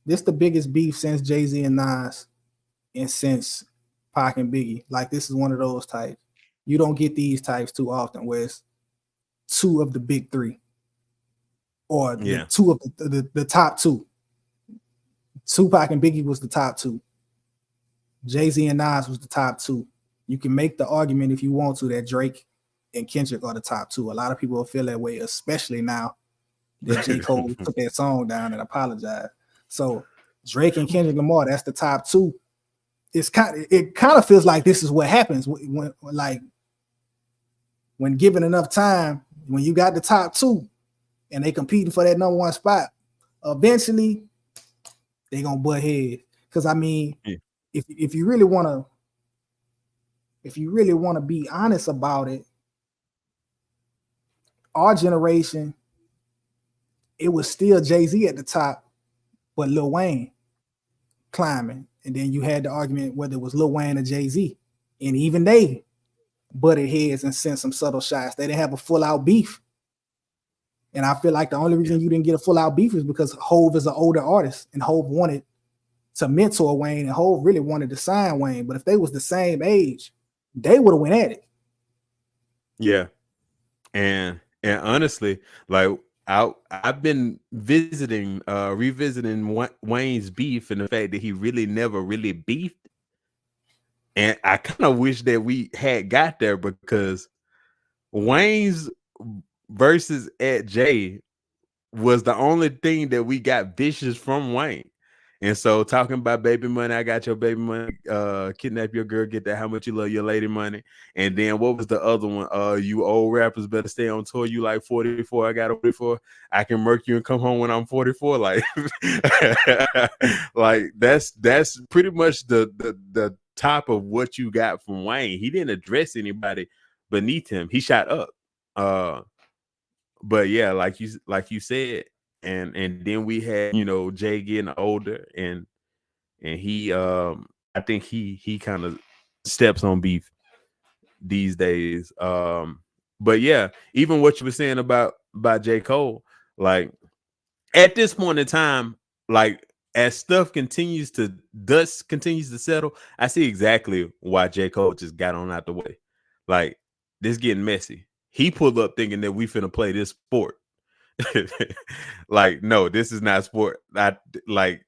This the biggest beef since Jay-Z and Nas, and since Pac and Biggie. Like, this is one of those types. You don't get these types too often, where it's two of the big three, or the two of the top two. Tupac and Biggie was the top two. Jay-Z and Nas was the top two. You can make the argument if you want to that Drake and Kendrick are the top two. A lot of people will feel that way, especially now that J. Cole took that song down and apologized. So Drake and Kendrick Lamar, that's the top two. It kind of feels like this is what happens when given enough time, when you got the top two and they competing for that number one spot, eventually they gonna butt heads. Because I mean, if you really want to be honest about it, our generation, it was still Jay-Z at the top, but Lil Wayne climbing. And then you had the argument whether it was Lil Wayne or Jay-Z. And even they butted heads and sent some subtle shots. They didn't have a full-out beef. And I feel like the only reason you didn't get a full-out beef is because Hove is an older artist, and Hove wanted to mentor Wayne, and Hove really wanted to sign Wayne. But if they was the same age, they would have went at it. Yeah. And honestly, like I've been revisiting Wayne's beef and the fact that he really never really beefed. And I kind of wish that we had got there because Wayne's versus at Jay was the only thing that we got vicious from Wayne. And so talking about baby money, I got your baby money, kidnap your girl, get that how much you love your lady money. And then what was the other one? You old rappers better stay on tour. You like 44, I got a 44. I can murk you and come home when I'm 44. Like, like that's pretty much the top of what you got from Wayne. He didn't address anybody beneath him. He shot up. But yeah, like you said, and then we had, you know, Jay getting older, and he I think he kind of steps on beef these days. But yeah, even what you were saying about J. Cole, like at this point in time, like as stuff dust continues to settle, I see exactly why J. Cole just got on out the way. Like, this getting messy. He pulled up thinking that we finna play this sport. Like, no, this is not sport. Like,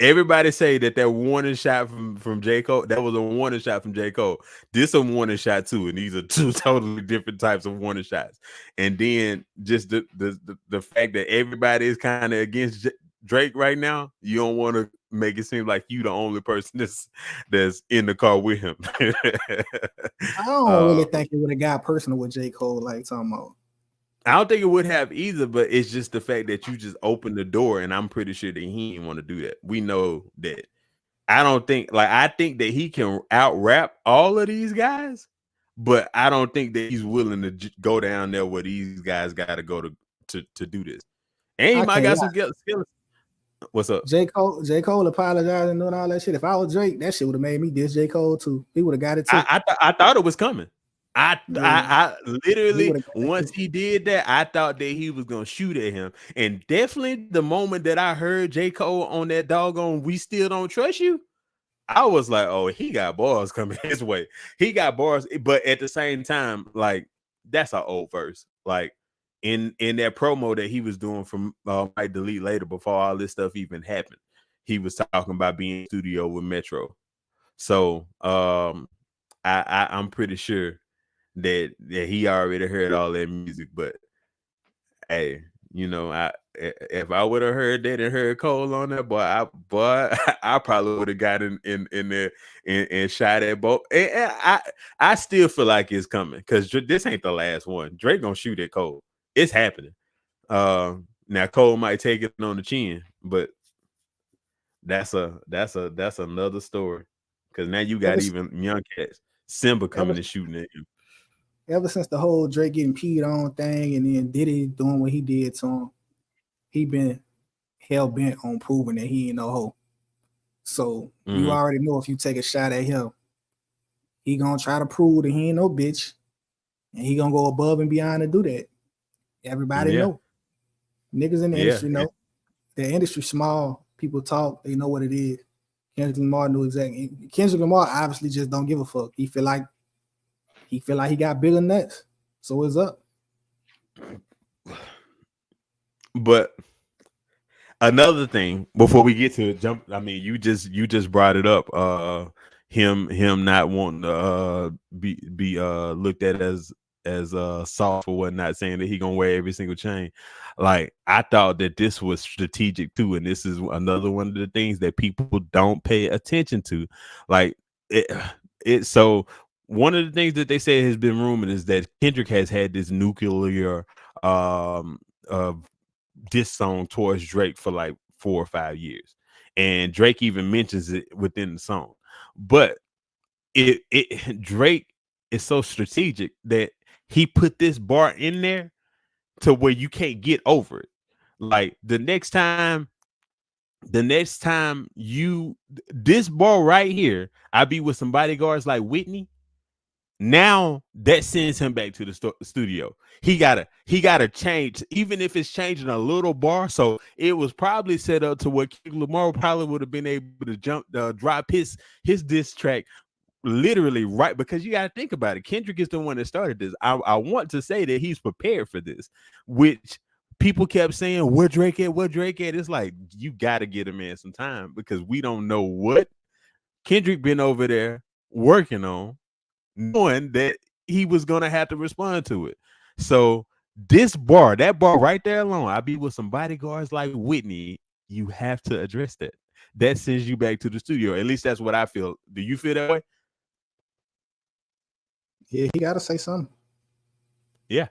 everybody say that warning shot from J. Cole, that was a warning shot from J. Cole. This a warning shot too, and these are two totally different types of warning shots. And then just the fact that everybody is kind of against Drake right now, you don't want to make it seem like you the only person that's in the car with him. I don't really think it would have got personal with J. Cole, like talking about. I don't think it would have either, but it's just the fact that you just opened the door, and I'm pretty sure that he didn't want to do that. We know that. I think that he can out rap all of these guys, but I don't think that he's willing to go down there where these guys got to go to do this. And he might got some skills. What's up? J. Cole apologizing and doing all that shit. If I was Drake, that shit would have made me diss J. Cole too. He would have got it too. I thought it was coming. I literally, once he did that, I thought that he was gonna shoot at him. And definitely the moment that I heard J. Cole on that doggone "We Still Don't Trust You," I was like, oh, he got bars coming his way. He got bars, but at the same time, like, that's an old verse. Like, in that promo that he was doing from Might Delete Later, before all this stuff even happened, he was talking about being in studio with Metro. So I'm pretty sure that he already heard all that music. But hey, you know, if I would have heard that and heard Cole on there, I probably would have got in there and shot at both. And I still feel like it's coming, because this ain't the last one. Drake gonna shoot at Cole. It's happening. Now Cole might take it on the chin, but that's another story. Because now you got even young cats, Simba coming and shooting at you. Ever since the whole Drake getting peed on thing, and then Diddy doing what he did to him, he been hell bent on proving that he ain't no hoe. So you already know, if you take a shot at him, he gonna try to prove that he ain't no bitch, and he gonna go above and beyond to do that. Everybody know. Niggas in the industry know. The industry small. People talk. They know what it is. Kendrick Lamar knew exactly. Kendrick Lamar obviously just don't give a fuck. He feel like he got bigger nuts. So it's up. But another thing before we get to jump, I mean, you just brought it up. Him not wanting to be looked at as soft or whatnot, saying that he gonna wear every single chain. Like, I thought that this was strategic too, and this is another one of the things that people don't pay attention to. Like, so one of the things that they say has been rumored is that Kendrick has had this nuclear diss song towards Drake for like 4 or 5 years, and Drake even mentions it within the song. But Drake is so strategic that he put this bar in there to where you can't get over it. Like, the next time this bar right here, I be with some bodyguards like Whitney. Now that sends him back to the studio. He gotta change, even if it's changing a little bar. So it was probably set up to where Kendrick Lamar probably would have been able to drop his diss track literally right, because you got to think about it. Kendrick is the one that started this. I want to say that he's prepared for this, which people kept saying, where Drake at? Where Drake at? It's like, you got to get a man some time, because we don't know what Kendrick been over there working on, knowing that he was going to have to respond to it. So that bar right there alone, I be with some bodyguards like Whitney, you have to address that. That sends you back to the studio. At least that's what I feel. Do you feel that way? Yeah, he got to say something. Yeah.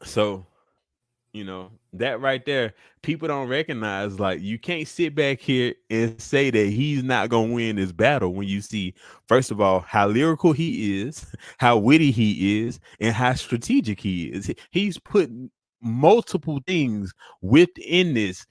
So, that right there, people don't recognize, like, you can't sit back here and say that he's not going to win this battle when you see, first of all, how lyrical he is, how witty he is, and how strategic he is. He's put multiple things within this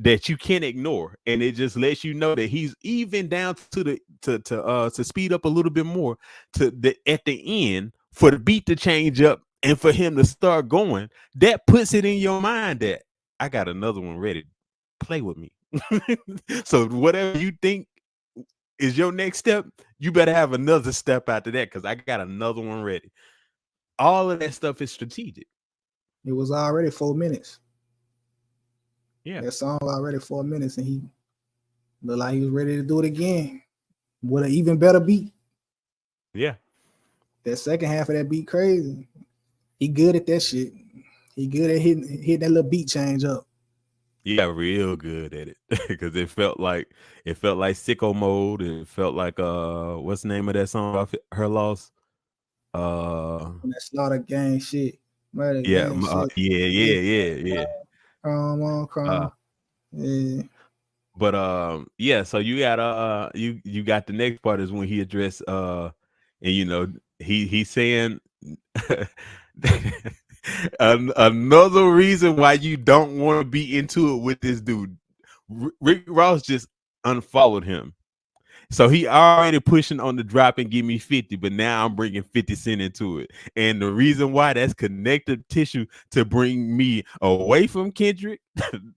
that you can't ignore, and it just lets you know that he's even down to the to speed up a little bit more to the at the end for the beat to change up and for him to start going. That puts it in your mind that I got another one ready. Play with me. So whatever you think is your next step, you better have another step after that, because I got another one ready. All of that stuff is strategic. It was already 4 minutes. Yeah. That song already 4 minutes, and he looked like he was ready to do it again with an even better beat. Yeah. That second half of that beat crazy. He good at that shit. He good at hitting that little beat change up. Yeah, real good at it, because it felt like sicko mode. It felt like what's the name of that song off her loss? And that slaughter gang shit. Murder Yeah, gang shit. yeah, Yeah. yeah, yeah, yeah. Chrome on Uh, chrome. Yeah. but yeah. So you got the next part is when he addressed and he's saying another reason why you don't want to be into it with this dude. Rick Ross just unfollowed him. So he already pushing on the drop and give me 50, but now I'm bringing 50 Cent into it. And the reason why, that's connective tissue to bring me away from Kendrick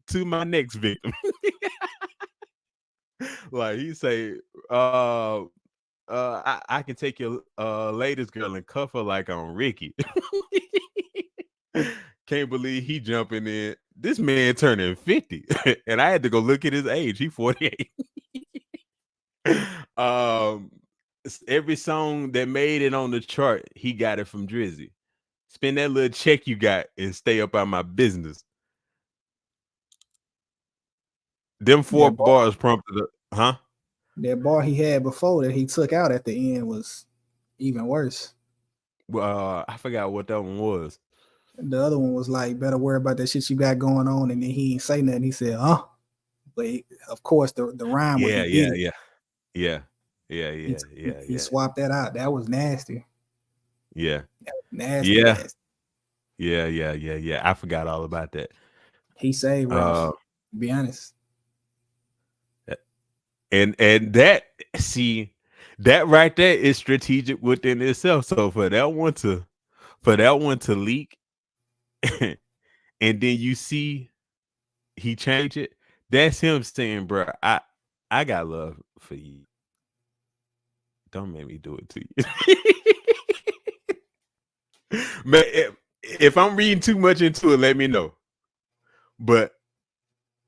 to my next victim. Like he say, I can take your latest girl and cuff her like on Ricky. Can't believe he jumping in. This man turning 50. And I had to go look at his age. He 48. um every song that made it on the chart, he got it from Drizzy. Spend that little check you got and stay up on my business. Them four That bar, bars prompted huh? that bar he had before that he took out at the end was even worse. I forgot what that one was. The other one was like, better worry about that shit you got going on, and then he ain't say nothing. He said, but of course the rhyme where Yeah, he did yeah, it. yeah. Yeah. Yeah, He, yeah, he, yeah, he yeah. swapped that out. That was nasty. Yeah. Nasty, Yeah. nasty. Yeah, yeah, yeah, yeah. I forgot all about that. He saved Ross. To be honest. And that, see, that right there is strategic within itself. So for that one to leak, and then you see he changed it, that's him saying, bro, I got love for you. Don't make me do it to you. Man, if I'm reading too much into it, let me know. But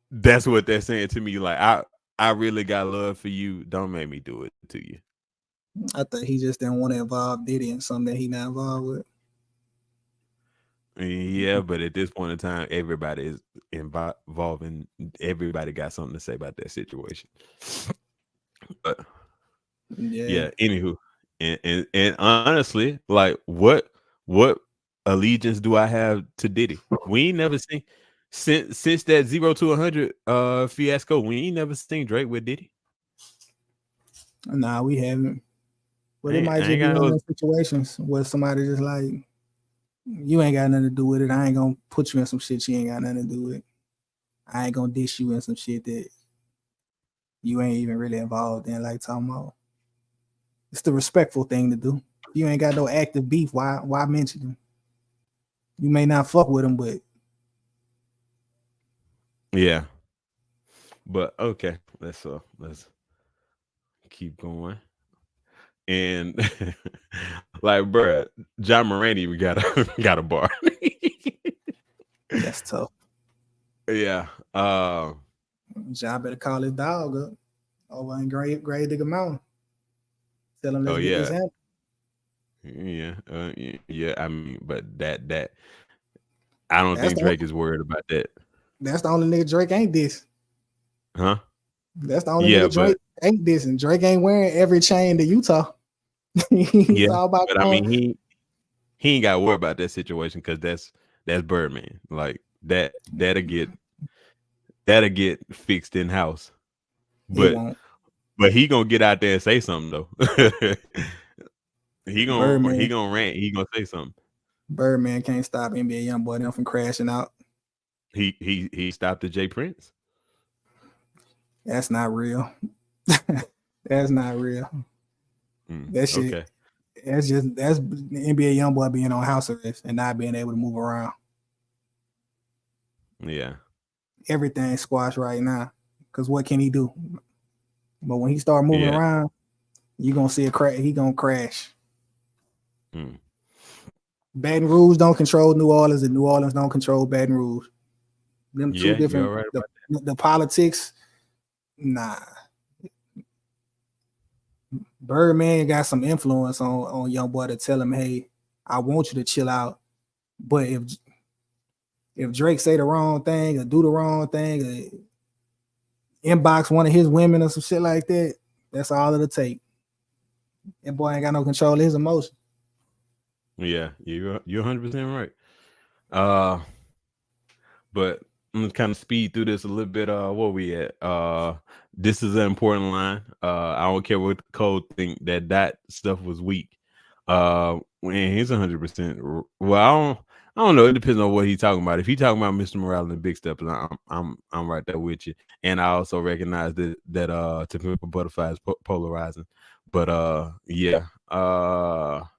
that's what they're saying to me. Like, I really got love for you. Don't make me do it to you. I think he just didn't want to involve Diddy in something that he not involved with. Yeah, but at this point in time, everybody is involved in. Everybody got something to say about that situation. But Yeah. yeah, anywho, and honestly, like what allegiance do I have to Diddy? We ain't never seen since that 0 to 100 fiasco. We ain't never seen Drake with Diddy. Nah, we haven't. I But it ain't, might I just ain't be got one of no. those situations where somebody just like, you ain't got nothing to do with it. I ain't gonna put you in some shit you ain't got nothing to do with. I ain't gonna dish you in some shit that you ain't even really involved in. Like talking about, it's the respectful thing to do. If you ain't got no active beef, why mention him? You may not fuck with him, but Yeah, but okay, let's keep going. And like, bruh, John Moran even got a got a bar. That's tough. Yeah. John better call his dog up over in Grave Digger Mountain. Tell him Oh let's get this yeah. happen. Yeah. I mean, but that I don't That's think the Drake is worried about that. that's the only nigga Drake ain't this. Huh? That's the only Yeah, nigga but Drake ain't this, and Drake ain't wearing every chain to Utah. yeah, He's all about but I going. mean he ain't got to worry about that situation because that's Birdman. Like that'll get fixed in house. It But won't. he gonna get out there and say something though. he Birdman, gonna rant. He gonna say something. Birdman can't stop NBA YoungBoy them from crashing out. He stopped the Jay Prince. That's not real. That's not real. That shit. Okay. That's NBA YoungBoy being on house arrest and not being able to move around. Yeah. Everything's squashed right now. Cause what can he do? But when he start moving Yeah. around, you gonna see a crash. He gonna crash. Mm. Baton Rouge don't control New Orleans, and New Orleans don't control Baton Rouge. Them two Yeah, you're different. all right about The politics. Nah. Birdman got some influence on young boy to tell him, hey, I want you to chill out. But if Drake say the wrong thing or do the wrong thing or inbox one of his women or some shit like that, that's all it'll take. That boy ain't got no control of his emotions. Yeah, you're 100% right. But I'm gonna kind of speed through this a little bit. Where we at? This is an important line. I don't care what the code think that stuff was weak. When he's 100%. Well, I don't know. It depends on what he's talking about. If he's talking about Mr. Morale and Big Steppers, I'm right there with you. And I also recognize that To Pimp a Butterfly is polarizing. But yeah. All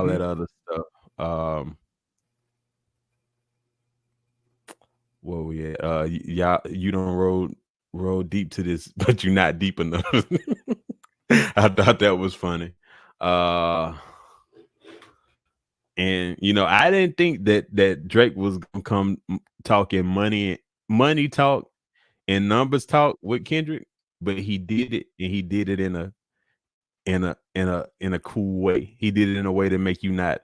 that other stuff. Where we at? Y'all, you don't roll deep to this, but you're not deep enough. I thought that was funny. And I didn't think that Drake was gonna come talking money talk and numbers talk with Kendrick, but he did it, and he did it in a cool way. He did it in a way to make you not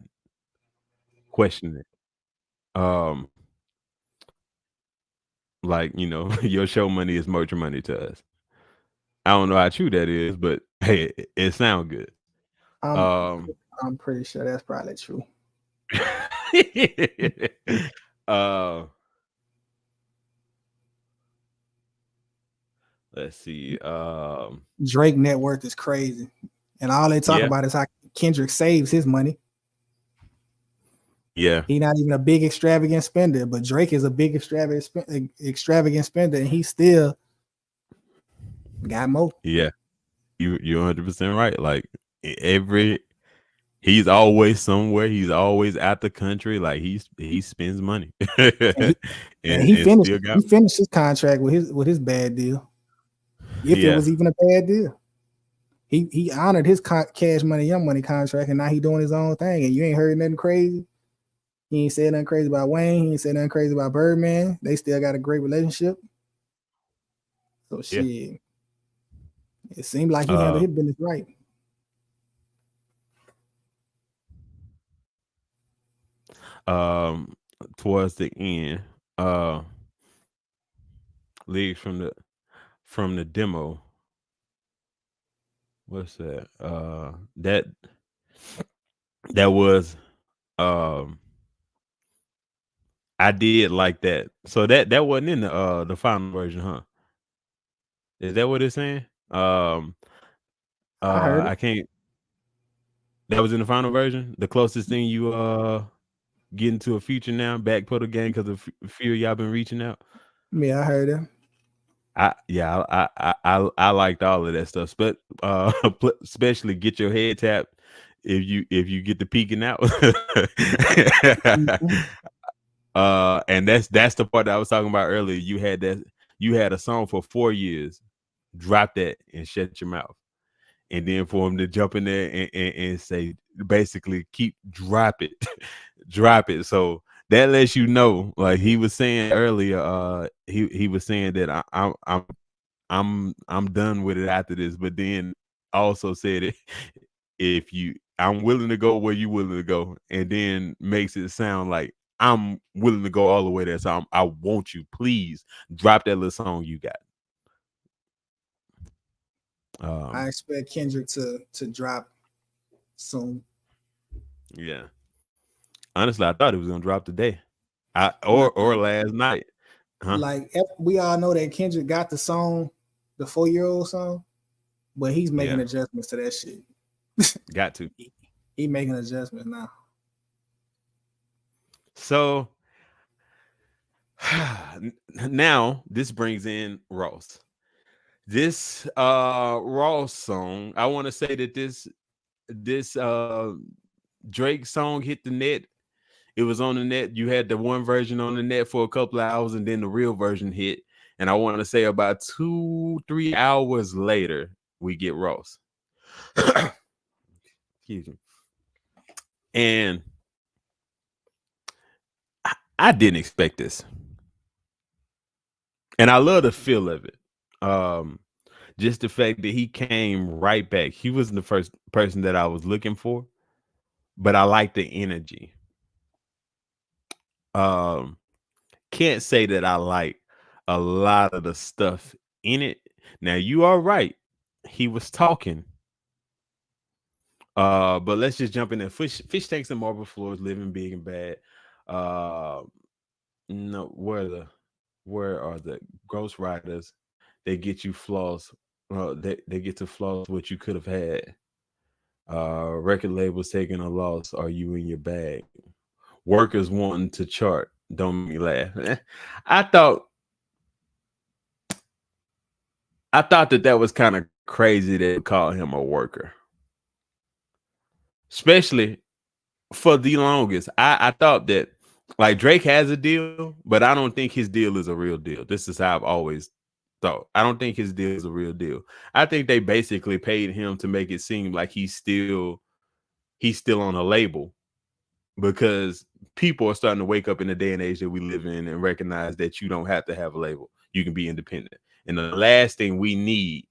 question it. Like, your show money is merch money to us. I don't know how true that is, but hey, it sounds good. I'm pretty sure that's probably true. Let's see. Drake net worth is crazy, and all they talk about is how Kendrick saves his money. Yeah, he's not even a big extravagant spender, but Drake is a big extravagant spender, and he still got more. Yeah, you're 100% right. Like he's always somewhere. He's always at the country. Like he spends money, and he finished his contract with his bad deal. If it was even a bad deal, he honored his Cash Money Young Money contract, and now he doing his own thing. And you ain't heard nothing crazy. He ain't said nothing crazy about Wayne. He ain't said nothing crazy about Birdman. They still got a great relationship. So shit, it seemed like he handled his business right. Towards the end, lyrics from the demo. What's that? That was I did like that. So that wasn't in the final version, huh? Is that what it's saying? I heard it. I can't. That was in the final version. The closest thing you getting to a feature now, backpedal game because of fear y'all been reaching out. Yeah, I heard it. I liked all of that stuff, but especially get your head tapped if you get the peeking out. And that's the part that I was talking about earlier. You had a song for 4 years, drop that and shut your mouth. And then for him to jump in there and say, basically, keep drop it, drop it. So that lets you know, like he was saying earlier, he was saying that I'm done with it after this, but then also said it, if you, I'm willing to go where you willing to go, and then makes it sound like I'm willing to go all the way there. So I want you, please drop that little song you got. I expect Kendrick to drop soon. Yeah. Honestly, I thought it was gonna drop today. Nah, Or last night. Huh? like we all know that Kendrick got the song, the 4-year-old song, but he's making Yeah. adjustments to that shit. Got to. He making adjustments now. So now this brings in Ross. This Ross song, I want to say that this Drake song hit the net. It was on the net. You had the one version on the net for a couple of hours, and then the real version hit. And I want to say about 2-3 hours later, we get Ross. Excuse me. And I didn't expect this. And I love the feel of it. Just the fact that he came right back. He wasn't the first person that I was looking for, but I like the energy. Um, can't say that I like a lot of the stuff in it. Now you are right. He was talking. But let's just jump in there. Fish tanks and marble floors, living big and bad. Uh, no, where are the ghost riders? They get you flaws. They get to flaws what you could have had. Record labels taking a loss. Are you in your bag? Workers wanting to chart. Don't make me laugh. I thought that was kind of crazy that they call him a worker, especially for the longest. I thought that like Drake has a deal, but I don't think his deal is a real deal. This is how I've always thought. I don't think his deal is a real deal. I think they basically paid him to make it seem like he's still on a label, because people are starting to wake up in the day and age that we live in and recognize that you don't have to have a label. You can be independent. And the last thing we need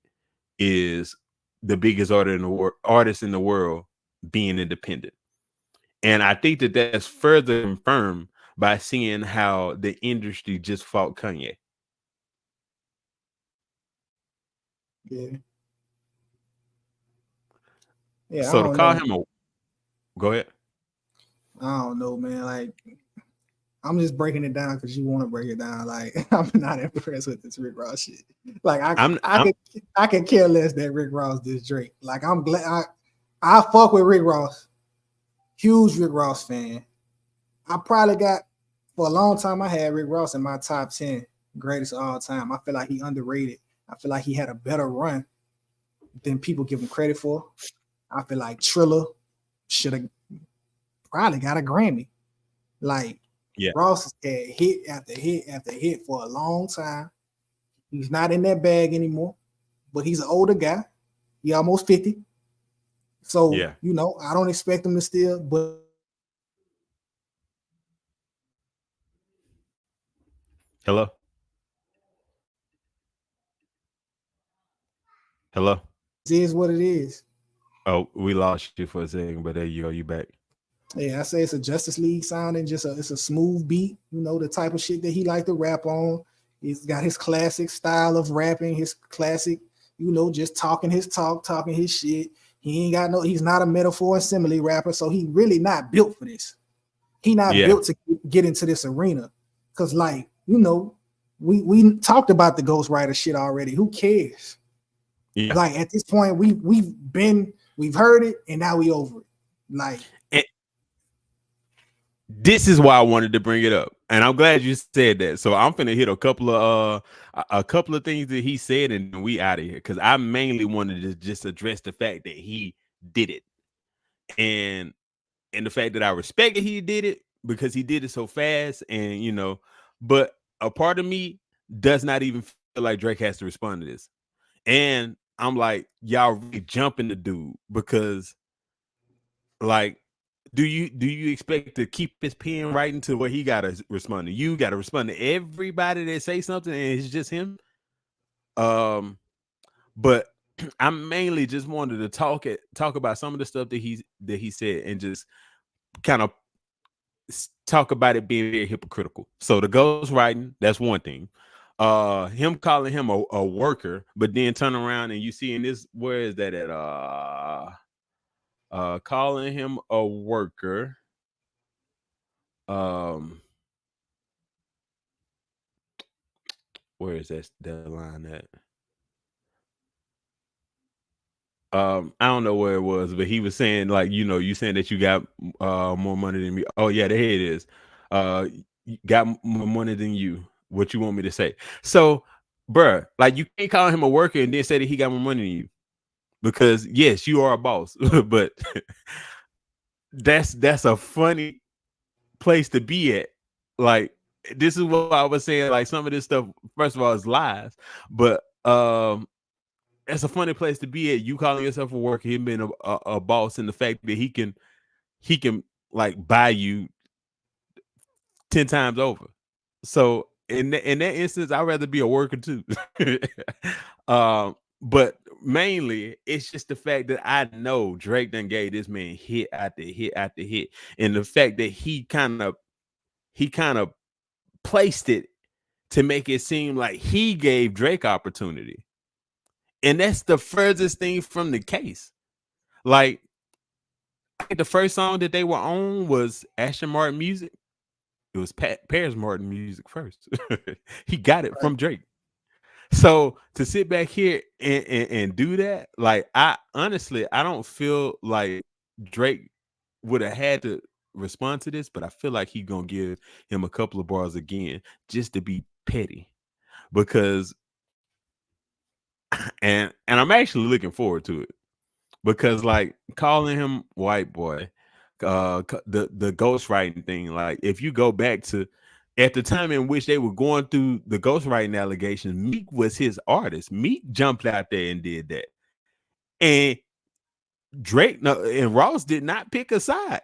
is the biggest artist in the world being independent. And I think that that's further confirmed by seeing how the industry just fought Kanye. Yeah. Yeah, I So to don't call know. him go ahead. I don't know, man. Like, I'm just breaking it down because you want to break it down. Like, I'm not impressed with this Rick Ross shit. Like, I could care less that Rick Ross did Drake. Like, I'm glad I fuck with Rick Ross. Huge Rick Ross fan. I probably got, for a long time, I had Rick Ross in my top 10 greatest of all time. I feel like he underrated. I feel like he had a better run than people give him credit for. I feel like Triller should have probably got a Grammy. Like, Yeah. Ross had hit after hit after hit for a long time. He's not in that bag anymore, but he's an older guy. He almost 50. So, Yeah. I don't expect him to still, but Hello. Hello. it is what it is. Oh, we lost you for a second, but there you go. You back. Yeah, I say it's a Justice League sounding, it's a smooth beat, the type of shit that he like to rap on. He's got his classic style of rapping, his classic, just talking his talk, talking his shit. He's not a metaphor and simile rapper, so he really not built for this. He not built to get into this arena. Cause we talked about the ghostwriter shit already. Who cares? Yeah. Like at this point, we've heard it and now we over it. Like, and this is why I wanted to bring it up, and I'm glad you said that. So I'm finna hit a couple of things that he said, and we out of here, because I mainly wanted to just address the fact that he did it, and the fact that I respect that he did it because he did it so fast, and but a part of me does not even feel like Drake has to respond to this. And I'm like, y'all really jumping the dude because like do you expect to keep his pen writing to where he gotta respond to you, gotta respond to everybody that say something and it's just him? Um, but I mainly just wanted to talk about some of the stuff that he said and just kind of talk about it being very hypocritical. So the ghostwriting, that's one thing. Him calling him a worker, but then turn around and you see in this, where is that at? Calling him a worker. Um, where is that line at? I don't know where it was, but he was saying like, you saying that you got more money than me. Oh yeah, there it is. You got more money than you. What you want me to say? So, bruh, like you can't call him a worker and then say that he got more money than you because yes, you are a boss, but that's a funny place to be at. Like this is what I was saying. Like some of this stuff, first of all, is lies, but that's a funny place to be at. You calling yourself a worker, him being a boss, and the fact that he can like buy you 10 times over. So in that instance, I'd rather be a worker too. But mainly it's just the fact that I know Drake done gave this man hit after hit after hit, and the fact that he kind of placed it to make it seem like he gave Drake opportunity. And that's the furthest thing from the case. Like, I think the first song that they were on was Ashton Martin music. It was Paris Martin music first. He got it Right. from Drake. So to sit back here and do that, like I honestly I don't feel like Drake would have had to respond to this, but I feel like he gonna give him a couple of bars again just to be petty because and I'm actually looking forward to it because like calling him white boy, the ghostwriting thing, like if you go back to at the time in which they were going through the ghostwriting allegations, Meek was his artist. Meek jumped out there and did that, and Drake no, and Ross did not pick a side.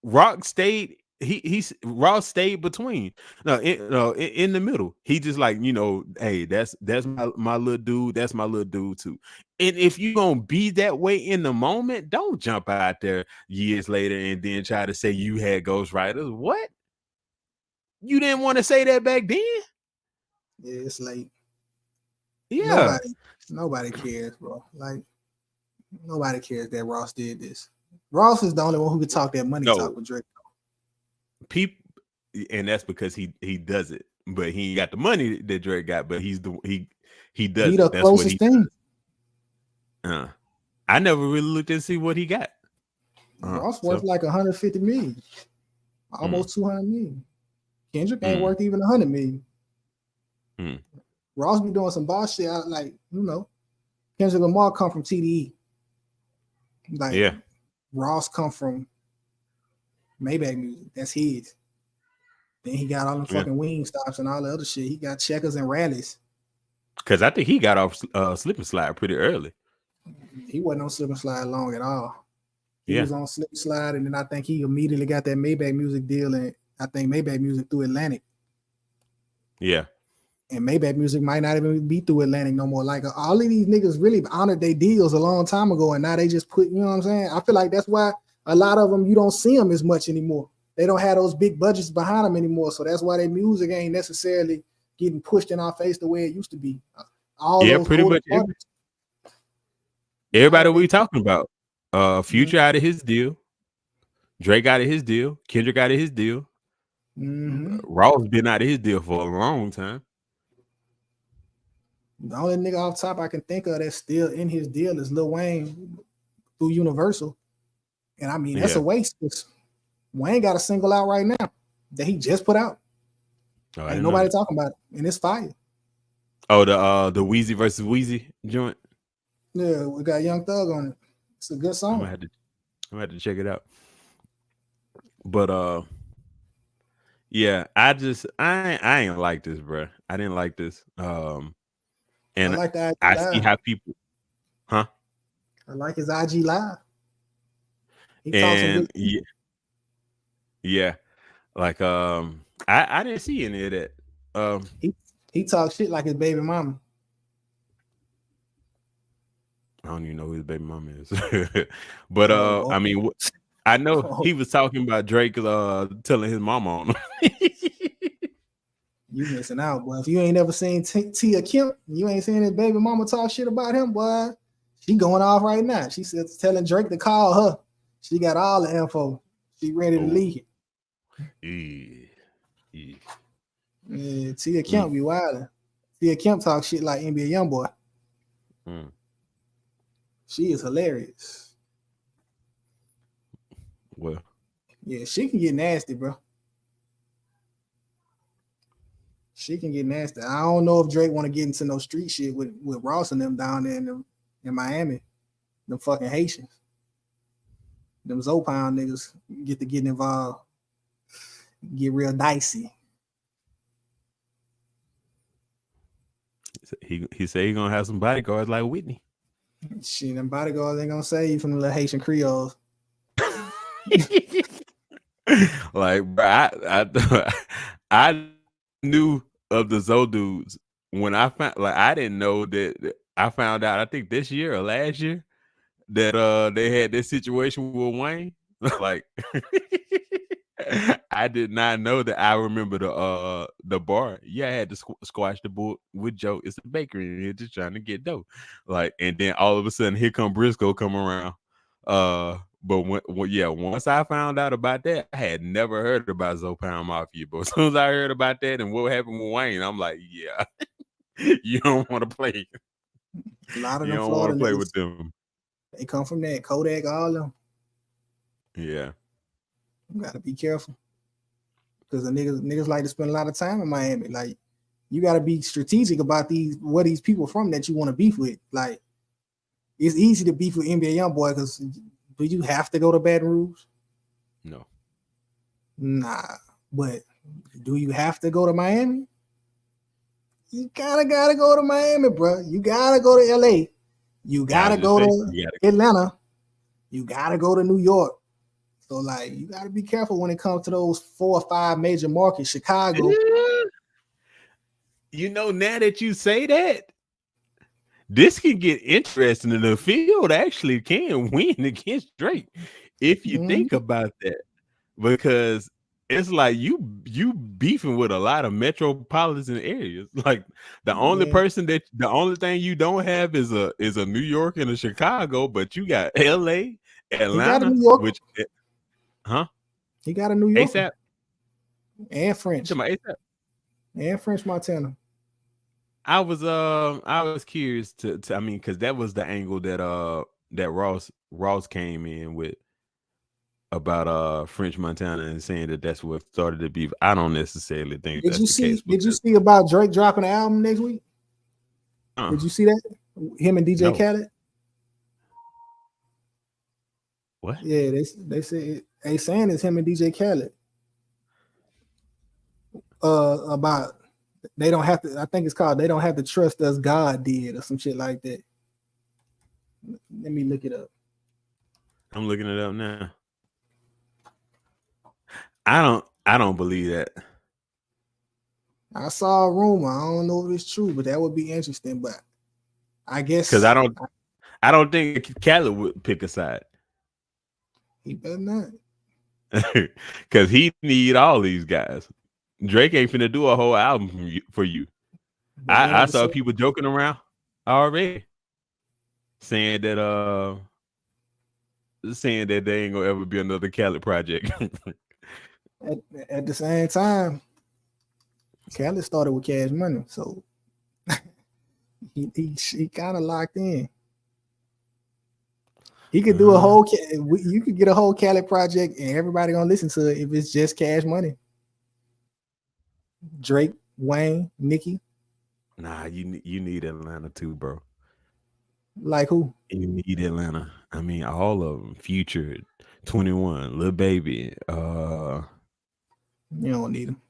Rock stayed. Ross stayed between. No, in the middle. He just like, hey, that's my little dude. That's my little dude too. And if you gonna be that way in the moment, don't jump out there years later and then try to say you had ghostwriters. What? You didn't want to say that back then? Yeah, it's late. Yeah. Nobody cares, bro. Like nobody cares that Ross did this. Ross is the only one who could talk that money talk No, with Drake. people, and that's because he does it, but he ain't got the money that Drake got, but he He does the it. That's what closest he thing. uh I never really looked and see what he got. Ross worth So like 150 million, mm, almost 200 million. Kendrick ain't mm, worth even 100 million. mm, Ross be doing some boss shit. Kendrick Lamar come from TDE. Like yeah, Ross come from Maybach music. That's his. Then he got all them yeah. fucking wing stops and all the other shit. He got checkers and rallies. Because I think he got off slip and slide pretty early. He wasn't on Slip and Slide long at all. He Yeah, was on Slip and Slide, and then I think he immediately got that Maybach music deal, and I think Maybach music through Atlantic. yeah, And Maybach music might not even be through Atlantic no more. Like all of these niggas really honored their deals a long time ago, and now they just put, you know what I'm saying? I feel like that's why a lot of them you don't see them as much anymore. They don't have those big budgets behind them anymore, so that's why their music ain't necessarily getting pushed in our face the way it used to be. All yeah. those Pretty older much artists, now everybody that they, we talking about. Future out of his deal, Drake out of his deal, Kendrick out of his deal. mm-hmm. Ross been out of his deal for a long time. The only nigga off top I can think of that's still in his deal is Lil Wayne through Universal, and I mean that's a Yeah. waste. Wayne got a single out right now that he just put out. Oh, I Ain't didn't know nobody that. talking about it, and it's fire. Oh, the Wheezy versus Wheezy joint. Yeah, we got Young Thug on it. It's a good I'm song. gonna have to I'm gonna have to check it out. But yeah, I ain't like this, bro. I didn't like this. I And like the IG I see live. how people, huh? I like his IG live. He talks some good And shit. yeah, like I didn't see any of that. He he talks shit like his baby mama. I don't even know who his baby mama is. But Oh, I mean, I know oh, he was talking about Drake telling his mama on him. you missing out, boy. If you ain't never seen Tia Kemp, you ain't seen his baby mama talk shit about him, boy. She going off right now. She said telling Drake to call her. She got all the info. She ready to Oh, leak it. yeah, yeah. Yeah, Tia Mm, Kemp be wildin'. Tia Kemp talk shit like NBA YoungBoy. mm. She is hilarious. Well, Yeah, she can get nasty, bro. She can get nasty. I don't know if Drake want to get into no street shit with Ross and them down there in Miami. Them fucking Haitians. Them Zopound niggas get to getting involved. Get real dicey. he said he gonna have some bodyguards like Whitney. Shit, them bodyguards ain't gonna save you from the little Haitian Creoles. Like, bro, I knew of the Zoe dudes when I found, like, I didn't know that. I found out, I think this year or last year, that they had this situation with Wayne. Like, I did not know that. I remember the bar. Yeah, I had to squash the bull with Joe. It's a bakery in here just trying to get dough. Like, and then all of a sudden, here come Briscoe come around. But yeah, once I found out about that, I had never heard about Zopound Mafia. But as soon as I heard about that and what happened with Wayne, I'm like, yeah, you don't want to play. A lot of You them don't want Florida to play with niggas, them. they come from that Kodak, all of them. Yeah. You gotta be careful. Because the niggas like to spend a lot of time in Miami. Like, you gotta be strategic about where these people from that you want to beef with. Like, it's easy to beef with NBA YoungBoy because do you have to go to Baton Rouge? No. Nah. But do you have to go to Miami? You gotta go to Miami, bro. You gotta go to LA. You Yeah, I gotta was just go saying, to Atlanta. You gotta go to New York. So, like, you gotta be careful when it comes to those 4 or 5 major markets. Chicago. You know, now that you say that, this can get interesting, and the field actually can win against Drake if you think about that, because it's like you beefing with a lot of metropolitan areas. Like, the only thing you don't have is a New York and a Chicago, but you got LA, He got a Atlanta, New York. which He got a New York. ASAP And French. ASAP. And French Montana. I was curious to I mean, because that was the angle that Ross came in with about French Montana and saying that that's what started the beef. I don't necessarily think Did that's you the case. see? Did you see about Drake dropping an album next week? Did you see that? Him and DJ Khaled. What? Yeah, they say they saying it's him and DJ Khaled. About they don't have to. I think it's called "They Don't Have to Trust Us." God did, or some shit like that. Let me look it up. I'm looking it up now. I don't believe that. I saw a rumor. I don't know if it's true, but that would be interesting. But I guess Because I don't think Khaled would pick a side. He better not. Because he need all these guys. Drake ain't finna do a whole album for you. I saw people joking around already, saying that there ain't gonna ever be another Khaled project. At the same time, Khaled started with Cash Money, so he kind of locked in. He could do a whole. You could get a whole Khaled project, and everybody gonna listen to it if it's just Cash Money. Drake, Wayne, Nicki. Nah, you need Atlanta too, bro. Like who? You need Atlanta. I mean, all of them. Future, 21, Lil Baby, you don't need him.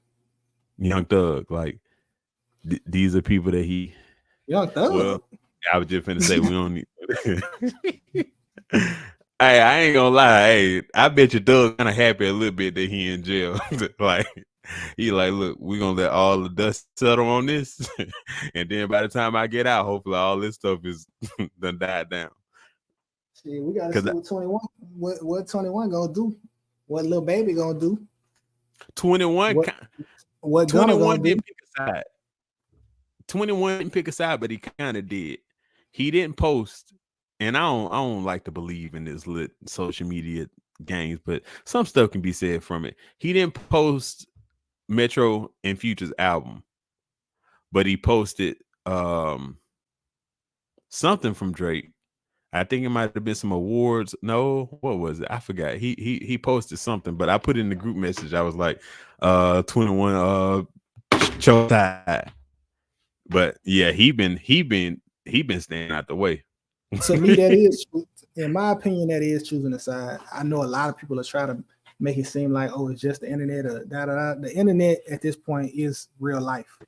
Young Thug. Like these are people that he Young Well, Thug. I was just finna say we don't need. Hey, I ain't gonna lie. Hey, I bet you Doug kind of happy a little bit that he in jail. Like he like, look, we gonna let all the dust settle on this, and then by the time I get out, hopefully all this stuff is done died down. Shit, we gotta Cause see what 21 what 21 gonna do. What little baby gonna do. 21, What what Gunna 21 gonna do. didn't pick a side. 21 didn't pick a side, but he kind of did. He didn't post, and I don't like to believe in this lit social media games, but some stuff can be said from it. He didn't post Metro and Future's album, but he posted something from Drake. I think it might have been some awards. No, what was it? I forgot. He posted something, but I put in the group message. I was like, 21 show tide. But yeah, he been staying out the way. To me, that is, in my opinion, that is choosing a side. I know a lot of people are trying to make it seem like, oh, it's just the internet or da da da. The internet at this point is real life.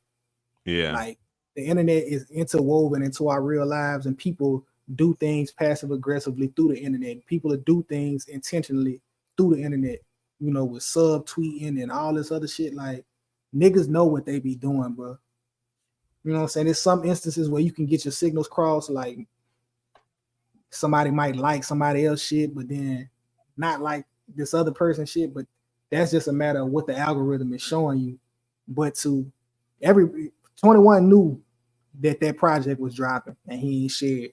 Yeah. Like the internet is interwoven into our real lives, and people do things passive aggressively through the internet. People do things intentionally through the internet, with sub tweeting and all this other shit. Like niggas know what they be doing, bro. You know what I'm saying? There's some instances where you can get your signals crossed, like somebody might like somebody else shit, but then not like this other person shit. But that's just a matter of what the algorithm is showing you. But to every 21 knew that project was dropping and he ain't shared.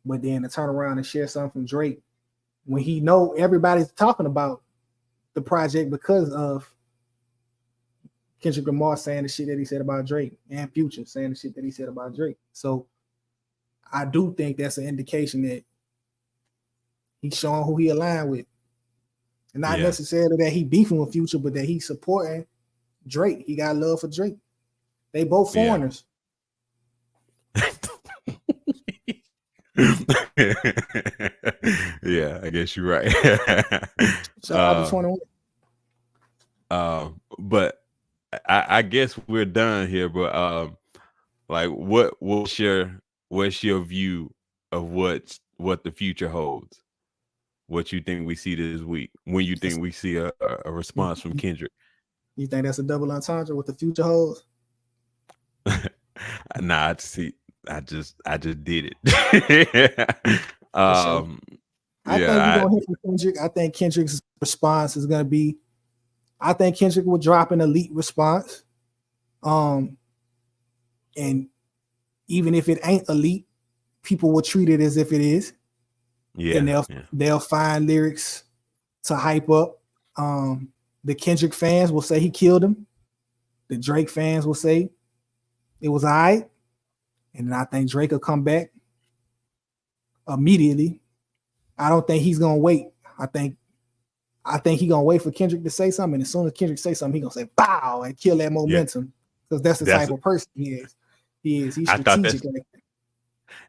But then to turn around and share something from Drake when he know everybody's talking about the project because of Kendrick Lamar saying the shit that he said about Drake and Future saying the shit that he said about Drake. So I do think that's an indication that he's showing who he aligned with. And not necessarily that he beefing with Future, but that he's supporting Drake. He got love for Drake. They both foreigners. Yeah, I guess you're right. Shout out to 21. But I guess we're done here. But like, what's your view of what the future holds? What you think we see this week? When you think we see a response from Kendrick? You think that's a double entendre? What the future holds? Nah, I just did it. I think we're gonna hear from Kendrick. I think Kendrick's response is gonna be. I think Kendrick will drop an elite response. And even if it ain't elite, people will treat it as if it is. Yeah, and they'll find lyrics to hype up. The Kendrick fans will say he killed him. The Drake fans will say it was all right. And I think Drake will come back immediately. I don't think he's gonna wait. I think he's gonna wait for Kendrick to say something. And as soon as Kendrick say something, he's gonna say bow and kill that momentum. Because that's the type of person he is. He's strategic.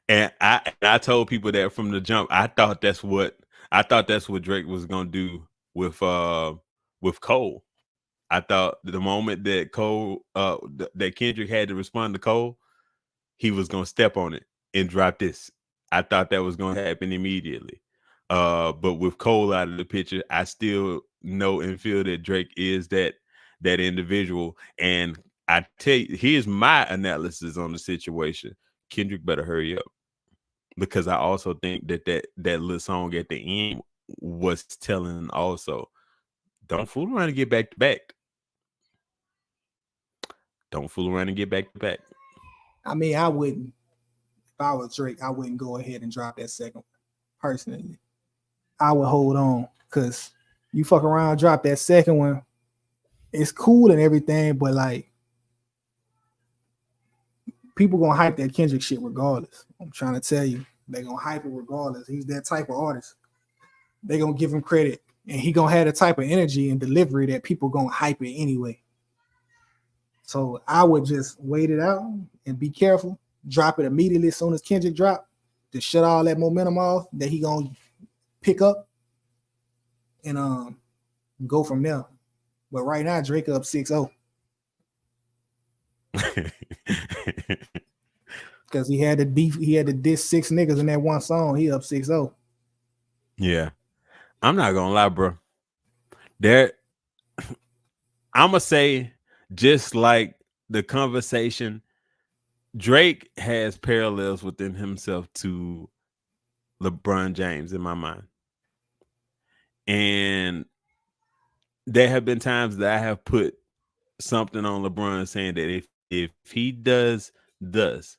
And I told people that from the jump. I thought that's what Drake was gonna do with Cole. I thought the moment that Cole that Kendrick had to respond to Cole, he was gonna step on it and drop this. I thought that was gonna happen immediately. But with Cole out of the picture, I still know and feel that Drake is that individual. And I tell you, here's my analysis on the situation. Kendrick better hurry up. Because I also think that little song at the end was telling also, don't fool around and get back to back. Don't fool around and get back to back. I mean, I wouldn't. If I was Drake, I wouldn't go ahead and drop that second one. Personally, I would hold on because you fuck around, drop that second one. It's cool and everything, but like people gonna hype that Kendrick shit regardless. I'm trying to tell you, they gonna hype it regardless. He's that type of artist. They gonna give him credit, and he gonna have the type of energy and delivery that people gonna hype it anyway. So I would just wait it out and be careful. Drop it immediately as soon as Kendrick drop to shut all that momentum off that he gonna pick up and go from there. But right now, Drake up 6-0. because he had to beef. He had to diss 6 niggas in that one song. He up 6-0. Yeah, I'm not gonna lie, bro. There, I'm gonna say, just like the conversation, Drake has parallels within himself to LeBron James in my mind, and there have been times that I have put something on LeBron saying that if he does thus,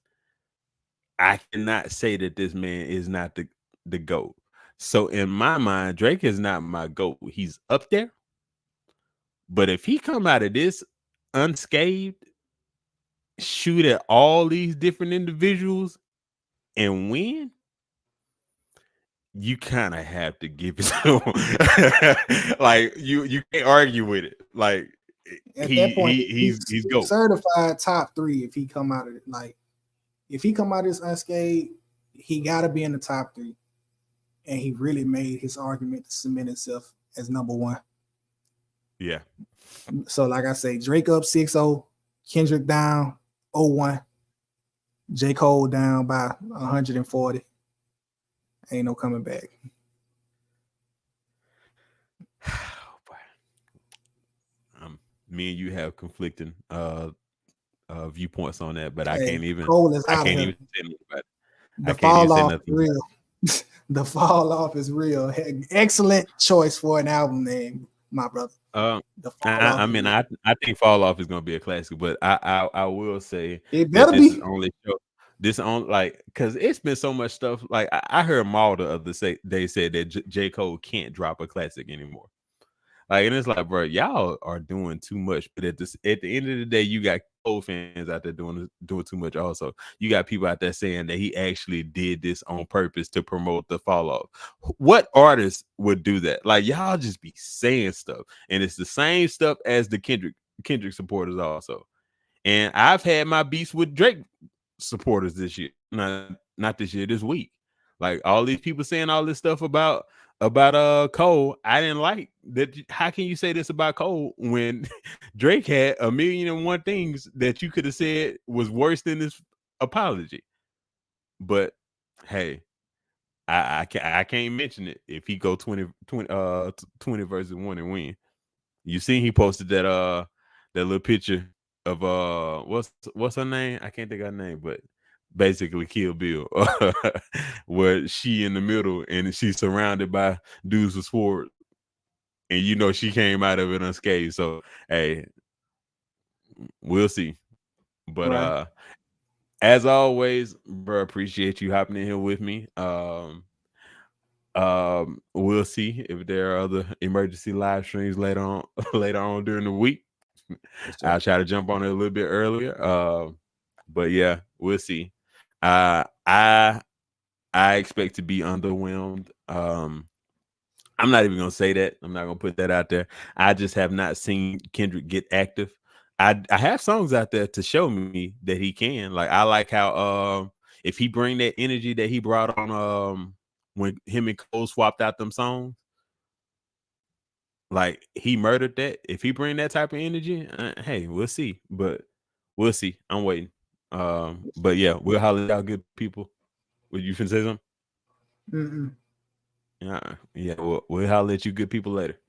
I cannot say that this man is not the GOAT. So in my mind, Drake is not my GOAT. He's up there, but if he come out of this unscathed, shoot at all these different individuals and win, you kind of have to give it to him. Like you can't argue with it. Like At that point, he's he's GOAT. certified top 3 if he come out of it. Like if he come out of this unscathed, he got to be in the top 3. And he really made his argument to cement himself as number 1. Yeah. So like I say, Drake up 6-0, Kendrick down 0-1, J. Cole down by 140. Ain't no coming back. Me and you have conflicting viewpoints on that, but I Hey, can't even Cole is I out of can't here. even say nothing about it. The I can't even fall say off nothing. real. The fall off is real. Excellent choice for an album name, my brother. The fall off. I mean, I think fall off is gonna be a classic, but I will say it better this be. is only this on like because it's been so much stuff. Like I heard Maul the other they said that J. Cole can't drop a classic anymore. Like, and it's like, bro, y'all are doing too much. But at the end of the day, you got Cole fans out there doing too much. Also, you got people out there saying that he actually did this on purpose to promote the fall off. What artist would do that? Like, y'all just be saying stuff, and it's the same stuff as the Kendrick supporters also. And I've had my beefs with Drake supporters this year, not this year, this week. Like all these people saying all this stuff about Cole. I didn't like that. How can you say this about Cole when Drake had 1,000,001 things that you could have said was worse than this apology? But hey, I can't mention it if he go 20 versus 1 and win. You seen he posted that little picture of what's her name? I can't think of her name, but basically Kill Bill, where she in the middle and she's surrounded by dudes with swords, and you know she came out of it unscathed. So hey, we'll see. But Right. as always, bro, appreciate you hopping in here with me. We'll see if there are other emergency live streams later on during the week. I'll try to jump on it a little bit earlier. But yeah, we'll see. I expect to be underwhelmed. I'm not even gonna say that. I'm not gonna put that out there. I just have not seen Kendrick get active. I have songs out there to show me that he can. Like I like how if he bring that energy that he brought on when him and Cole swapped out them songs, like he murdered that. If he bring that type of energy, hey, we'll see. But we'll see. I'm waiting. But yeah, we'll holler at y'all good people. Would you finna say something? Mm-mm. Yeah, we'll holler at you good people later.